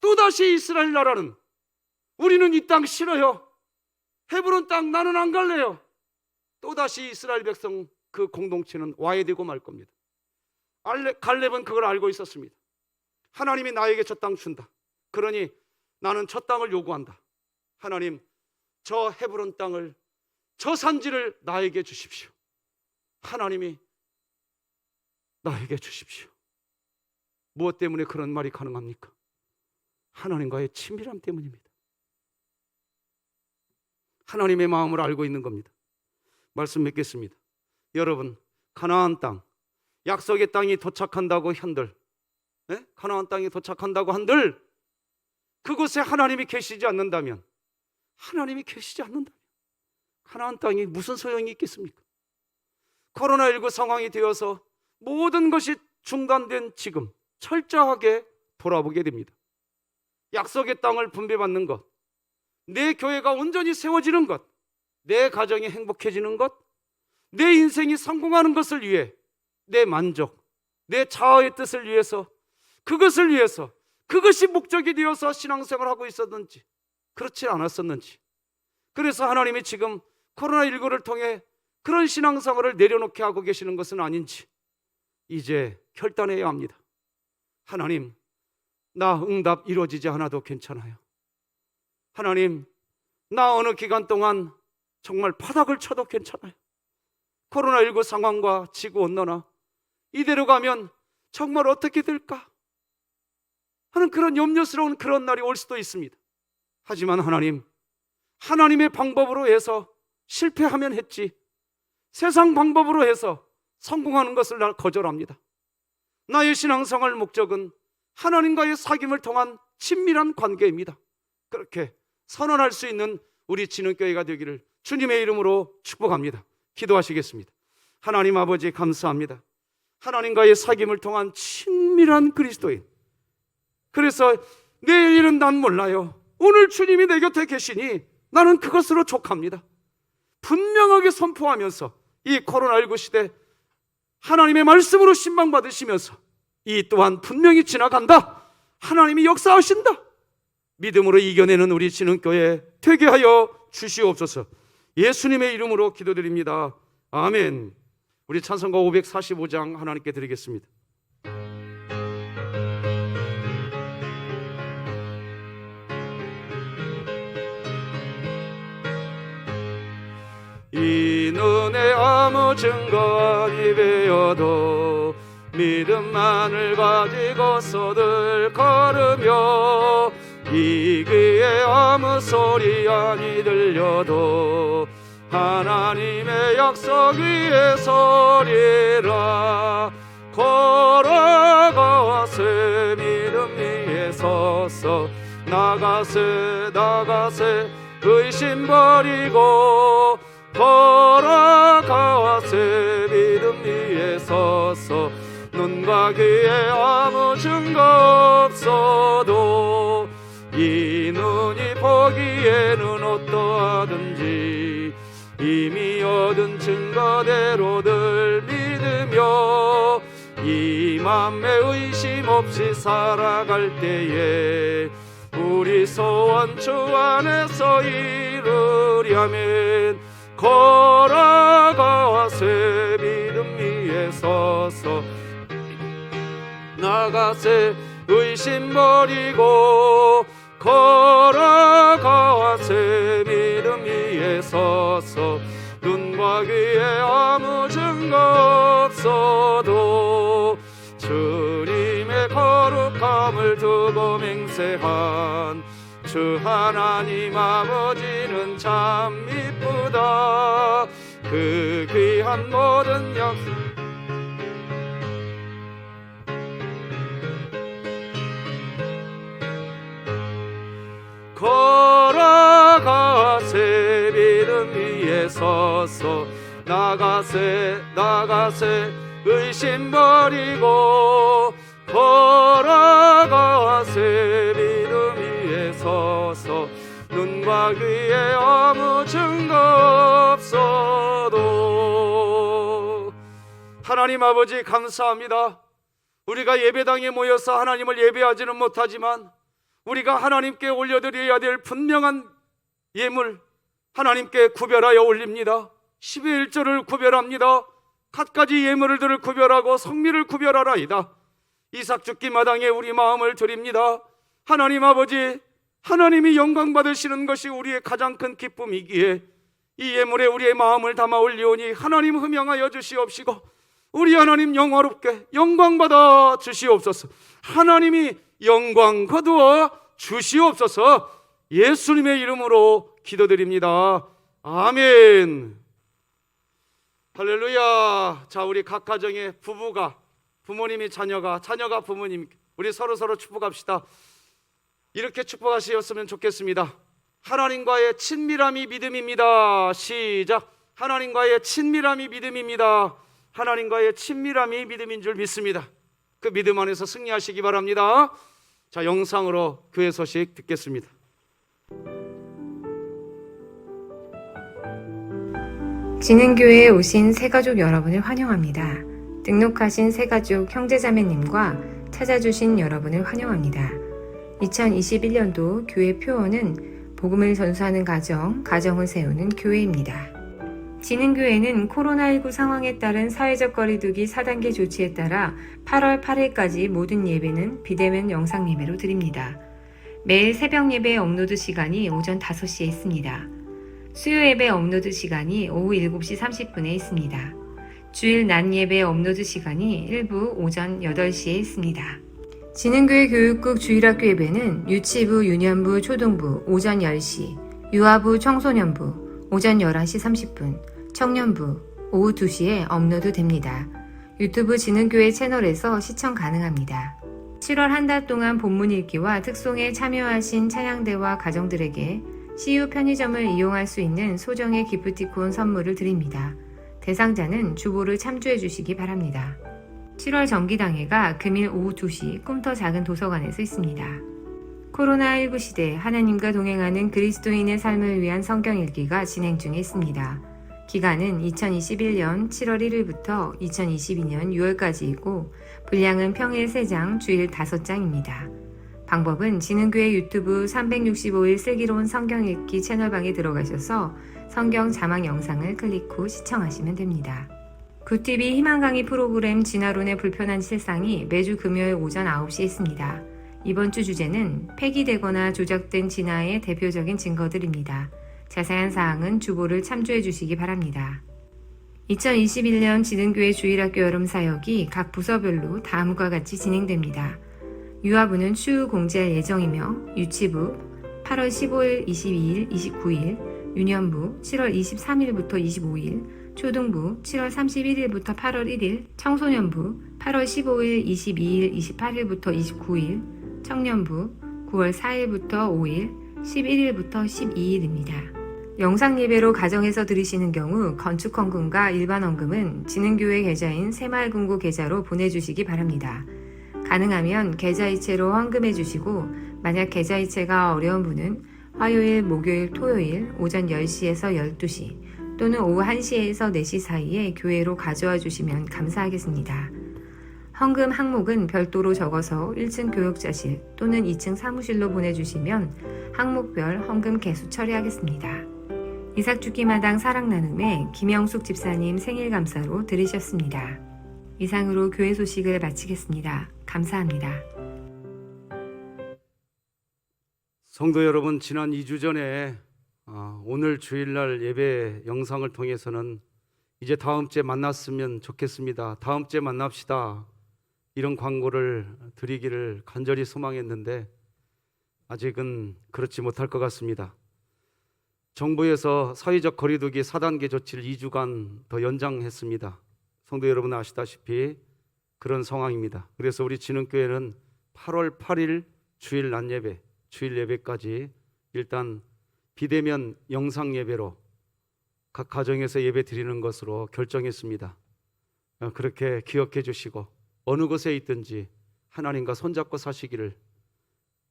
또다시 이스라엘 나라는 우리는 이 땅 싫어요, 헤브론 땅 나는 안 갈래요, 또다시 이스라엘 백성 그 공동체는 와해되고 말 겁니다. 갈렙은 그걸 알고 있었습니다. 하나님이 나에게 저 땅 준다. 그러니 나는 저 땅을 요구한다. 하나님, 저 헤브론 땅을, 저 산지를 나에게 주십시오. 하나님이 나에게 주십시오. 무엇 때문에 그런 말이 가능합니까? 하나님과의 친밀함 때문입니다. 하나님의 마음을 알고 있는 겁니다. 말씀 맺겠습니다. 여러분, 가나안 땅, 약속의 땅이 도착한다고 한들, 가나안 땅이 도착한다고 한들 그곳에 하나님이 계시지 않는다면, 가나안 땅이 무슨 소용이 있겠습니까? 코로나19 상황이 되어서 모든 것이 중단된 지금 철저하게 돌아보게 됩니다. 약속의 땅을 분배받는 것, 내 교회가 온전히 세워지는 것, 내 가정이 행복해지는 것, 내 인생이 성공하는 것을 위해, 내 만족, 내 자아의 뜻을 위해서, 그것을 위해서, 그것이 목적이 되어서 신앙생활을 하고 있었는지, 그렇지 않았었는지, 그래서 하나님이 지금 코로나19를 통해 그런 신앙생활을 내려놓게 하고 계시는 것은 아닌지 이제 결단해야 합니다. 하나님, 나 응답 이루어지지 않아도 괜찮아요. 하나님, 나 어느 기간 동안 정말 바닥을 쳐도 괜찮아요. 코로나19 상황과 지구온난화, 이대로 가면 정말 어떻게 될까 하는 그런 염려스러운 그런 날이 올 수도 있습니다. 하지만 하나님, 하나님의 방법으로 해서 실패하면 했지, 세상 방법으로 해서 성공하는 것을 나 거절합니다. 나의 신앙생활 목적은 하나님과의 사귐을 통한 친밀한 관계입니다. 그렇게 선언할 수 있는 우리 진흥교회가 되기를 주님의 이름으로 축복합니다. 기도하시겠습니다. 하나님 아버지, 감사합니다. 하나님과의 사귐을 통한 친밀한 그리스도인, 그래서 내일 일은 난 몰라요. 오늘 주님이 내 곁에 계시니 나는 그것으로 족합니다. 분명하게 선포하면서 이 코로나19 시대 하나님의 말씀으로 신방받으시면서 이 또한 분명히 지나간다, 하나님이 역사하신다, 믿음으로 이겨내는 우리 진흥교회 되게 하여 주시옵소서. 예수님의 이름으로 기도드립니다. 아멘. 우리 찬송가 545장 하나님께 드리겠습니다. 이 눈에 아무 증거 아니 배어도 믿음만을 가지고서들 걸으며, 이 귀에 아무 소리 아니 들려도 하나님의 약속 위에 서리라. 걸어가세 믿음 위에 서서, 나가세 의심 버리고, 걸어가세 믿음 위에 서서, 눈과 귀에 아무 증거 없어도 이 눈이 보기에는 어떠하든지 이미 얻은 증거대로들 믿으며, 이 맘에 의심 없이 살아갈 때에 우리 소원 주 안에서 이루려면, 걸어가세 믿음 위에 서서, 나가세 의심 버리고, 걸어가세 믿음 위에 서서, 눈과 귀에 아무 증거 없어도 주님의 거룩함을 두고 맹세한 주 하나님 아버지는 참 이쁘다. 그 귀한 모든 약속, 걸어가세 믿음 위에 서서, 나가세 의심 버리고, 걸어가세 믿음 위에 서서, 눈과 귀에 아무 증거 없어도. 하나님 아버지, 감사합니다. 우리가 예배당에 모여서 하나님을 예배하지는 못하지만 우리가 하나님께 올려드려야 될 분명한 예물 하나님께 구별하여 올립니다. 12일절을 구별합니다. 갖가지 예물들을 구별하고 성미를 구별하라이다. 이삭 죽기 마당에 우리 마음을 드립니다. 하나님 아버지, 하나님이 영광 받으시는 것이 우리의 가장 큰 기쁨이기에 이 예물에 우리의 마음을 담아 올리오니 하나님 흠양하여 주시옵시고 우리 하나님 영화롭게 영광 받아 주시옵소서. 하나님이 영광 거두어 주시옵소서. 예수님의 이름으로 기도드립니다. 아멘. 할렐루야. 자, 우리 각 가정의 부부가, 부모님이 자녀가, 자녀가 부모님, 우리 서로 축복합시다. 이렇게 축복하셨으면 좋겠습니다. 하나님과의 친밀함이 믿음입니다. 시작. 하나님과의 친밀함이 믿음입니다. 하나님과의 친밀함이 믿음인 줄 믿습니다. 그 믿음 안에서 승리하시기 바랍니다. 자, 영상으로 교회 소식 듣겠습니다. 진흥교회에 오신 새가족 여러분을 환영합니다. 등록하신 새가족 형제자매님과 찾아주신 여러분을 환영합니다. 2021년도 교회 표어는 복음을 전수하는 가정, 가정을 세우는 교회입니다. 진흥교회는 코로나19 상황에 따른 사회적 거리두기 4단계 조치에 따라 8월 8일까지 모든 예배는 비대면 영상 예배로 드립니다. 매일 새벽 예배 업로드 시간이 오전 5시에 있습니다. 수요 예배 업로드 시간이 오후 7시 30분에 있습니다. 주일 낮 예배 업로드 시간이 일부 오전 8시에 있습니다. 진흥교회 교육국 주일학교 예배는 유치부, 유년부, 초등부 오전 10시, 유아부, 청소년부 오전 11시 30분, 청년부 오후 2시에 업로드 됩니다. 유튜브 진흥교회 채널에서 시청 가능합니다. 7월 한 달 동안 본문 읽기와 특송에 참여하신 찬양대와 가정들에게 CU 편의점을 이용할 수 있는 소정의 기프티콘 선물을 드립니다. 대상자는 주보를 참조해 주시기 바랍니다. 7월 정기당회가 금일 오후 2시 꿈터 작은 도서관에서 있습니다. 코로나19 시대 하나님과 동행하는 그리스도인의 삶을 위한 성경 읽기가 진행 중에 있습니다. 기간은 2021년 7월 1일부터 2022년 6월까지이고 분량은 평일 3장, 주일 5장입니다. 방법은 진흥교회 유튜브 365일 슬기로운 성경 읽기 채널방에 들어가셔서 성경 자막 영상을 클릭 후 시청하시면 됩니다. 굿TV 희망 강의 프로그램 진화론의 불편한 실상이 매주 금요일 오전 9시에 있습니다. 이번 주 주제는 폐기되거나 조작된 진화의 대표적인 증거들입니다. 자세한 사항은 주보를 참조해 주시기 바랍니다. 2021년 진흥교회 주일학교 여름 사역이 각 부서별로 다음과 같이 진행됩니다. 유아부는 추후 공지할 예정이며 유치부 8월 15일, 22일, 29일, 유년부 7월 23일부터 25일, 초등부 7월 31일부터 8월 1일, 청소년부 8월 15일, 22일, 28일부터 29일, 청년부 9월 4일부터 5일, 11일부터 12일입니다. 영상 예배로 가정에서 들으시는 경우 건축 헌금과 일반 헌금은 진흥교회 계좌인 새마을금고 계좌로 보내주시기 바랍니다. 가능하면 계좌이체로 헌금해 주시고 만약 계좌이체가 어려운 분은 화요일, 목요일, 토요일 오전 10시에서 12시 또는 오후 1시에서 4시 사이에 교회로 가져와 주시면 감사하겠습니다. 헌금 항목은 별도로 적어서 1층 교육자실 또는 2층 사무실로 보내주시면 항목별 헌금 개수 처리하겠습니다. 이삭죽기마당 사랑나눔에 김영숙 집사님 생일 감사로 들으셨습니다. 이상으로 교회 소식을 마치겠습니다. 감사합니다. 성도 여러분, 지난 2주 전에 오늘 주일날 예배 영상을 통해서는 이제 다음 주에 만났으면 좋겠습니다. 다음 주에 만납시다. 이런 광고를 드리기를 간절히 소망했는데 아직은 그렇지 못할 것 같습니다. 정부에서 사회적 거리두기 4단계 조치를 2주간 더 연장했습니다. 성도 여러분 아시다시피 그런 상황입니다. 그래서 우리 진흥교회는 8월 8일 주일 낮 예배, 주일 예배까지 일단 비대면 영상 예배로 각 가정에서 예배 드리는 것으로 결정했습니다. 그렇게 기억해 주시고 어느 곳에 있든지 하나님과 손잡고 사시기를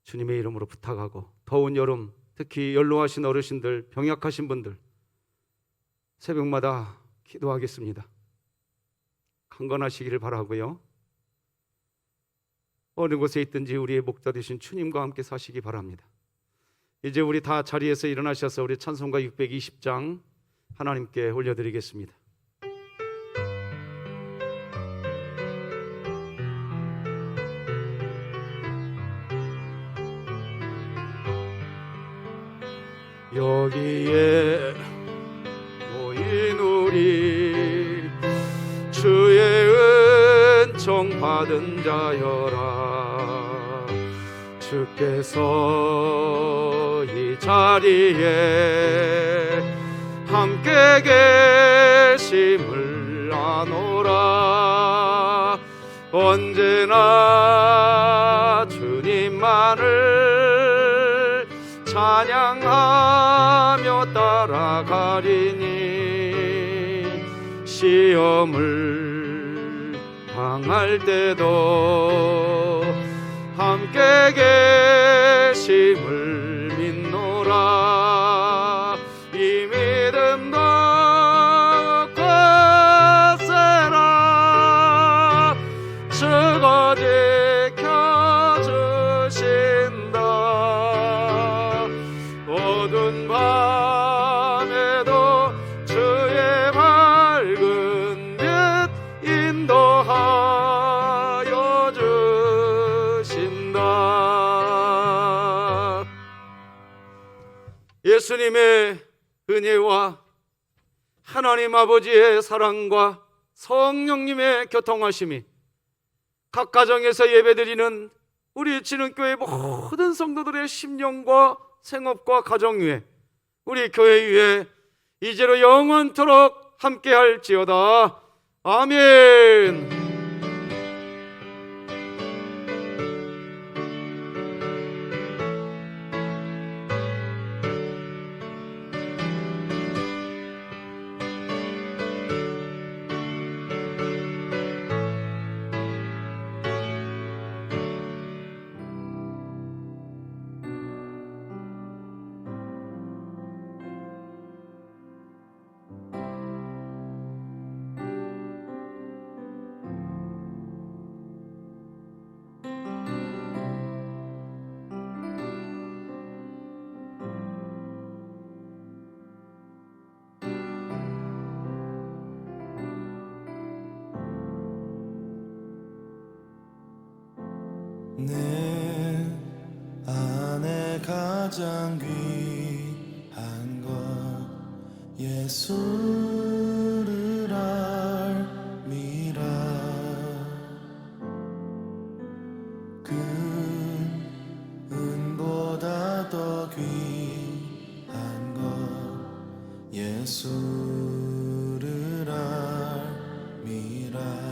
주님의 이름으로 부탁하고, 더운 여름 특히 연로하신 어르신들, 병약하신 분들 새벽마다 기도하겠습니다. 강건하시기를 바라고요. 어느 곳에 있든지 우리의 목자 되신 주님과 함께 사시기 바랍니다. 이제 우리 다 자리에서 일어나셔서 우리 찬송가 620장 하나님께 올려드리겠습니다. 여기에 모인 우리 주의 은총 받은 자여라. 주께서 이 자리에 함께 계심을 아노라. 언제나 주님만을 찬양하며 따라가리니 시험을 당할 때도 함께 계심을 믿노라. 이 믿음 더 세라. 주가 지켜주신다. 어두운 밤에도 주의 밝은 빛 인도하여 주신다. 예수님의 은혜와 하나님 아버지의 사랑과 성령님의 교통하심이 각 가정에서 예배드리는 우리 진흥교회 모든 성도들의 심령과 생업과 가정 위에, 우리 교회 위에 이제로 영원토록 함께할지어다. 아멘. 내 안에 가장 귀한 것 예수를 알미라. 그 은보다 더 귀한 것 예수를 알미라.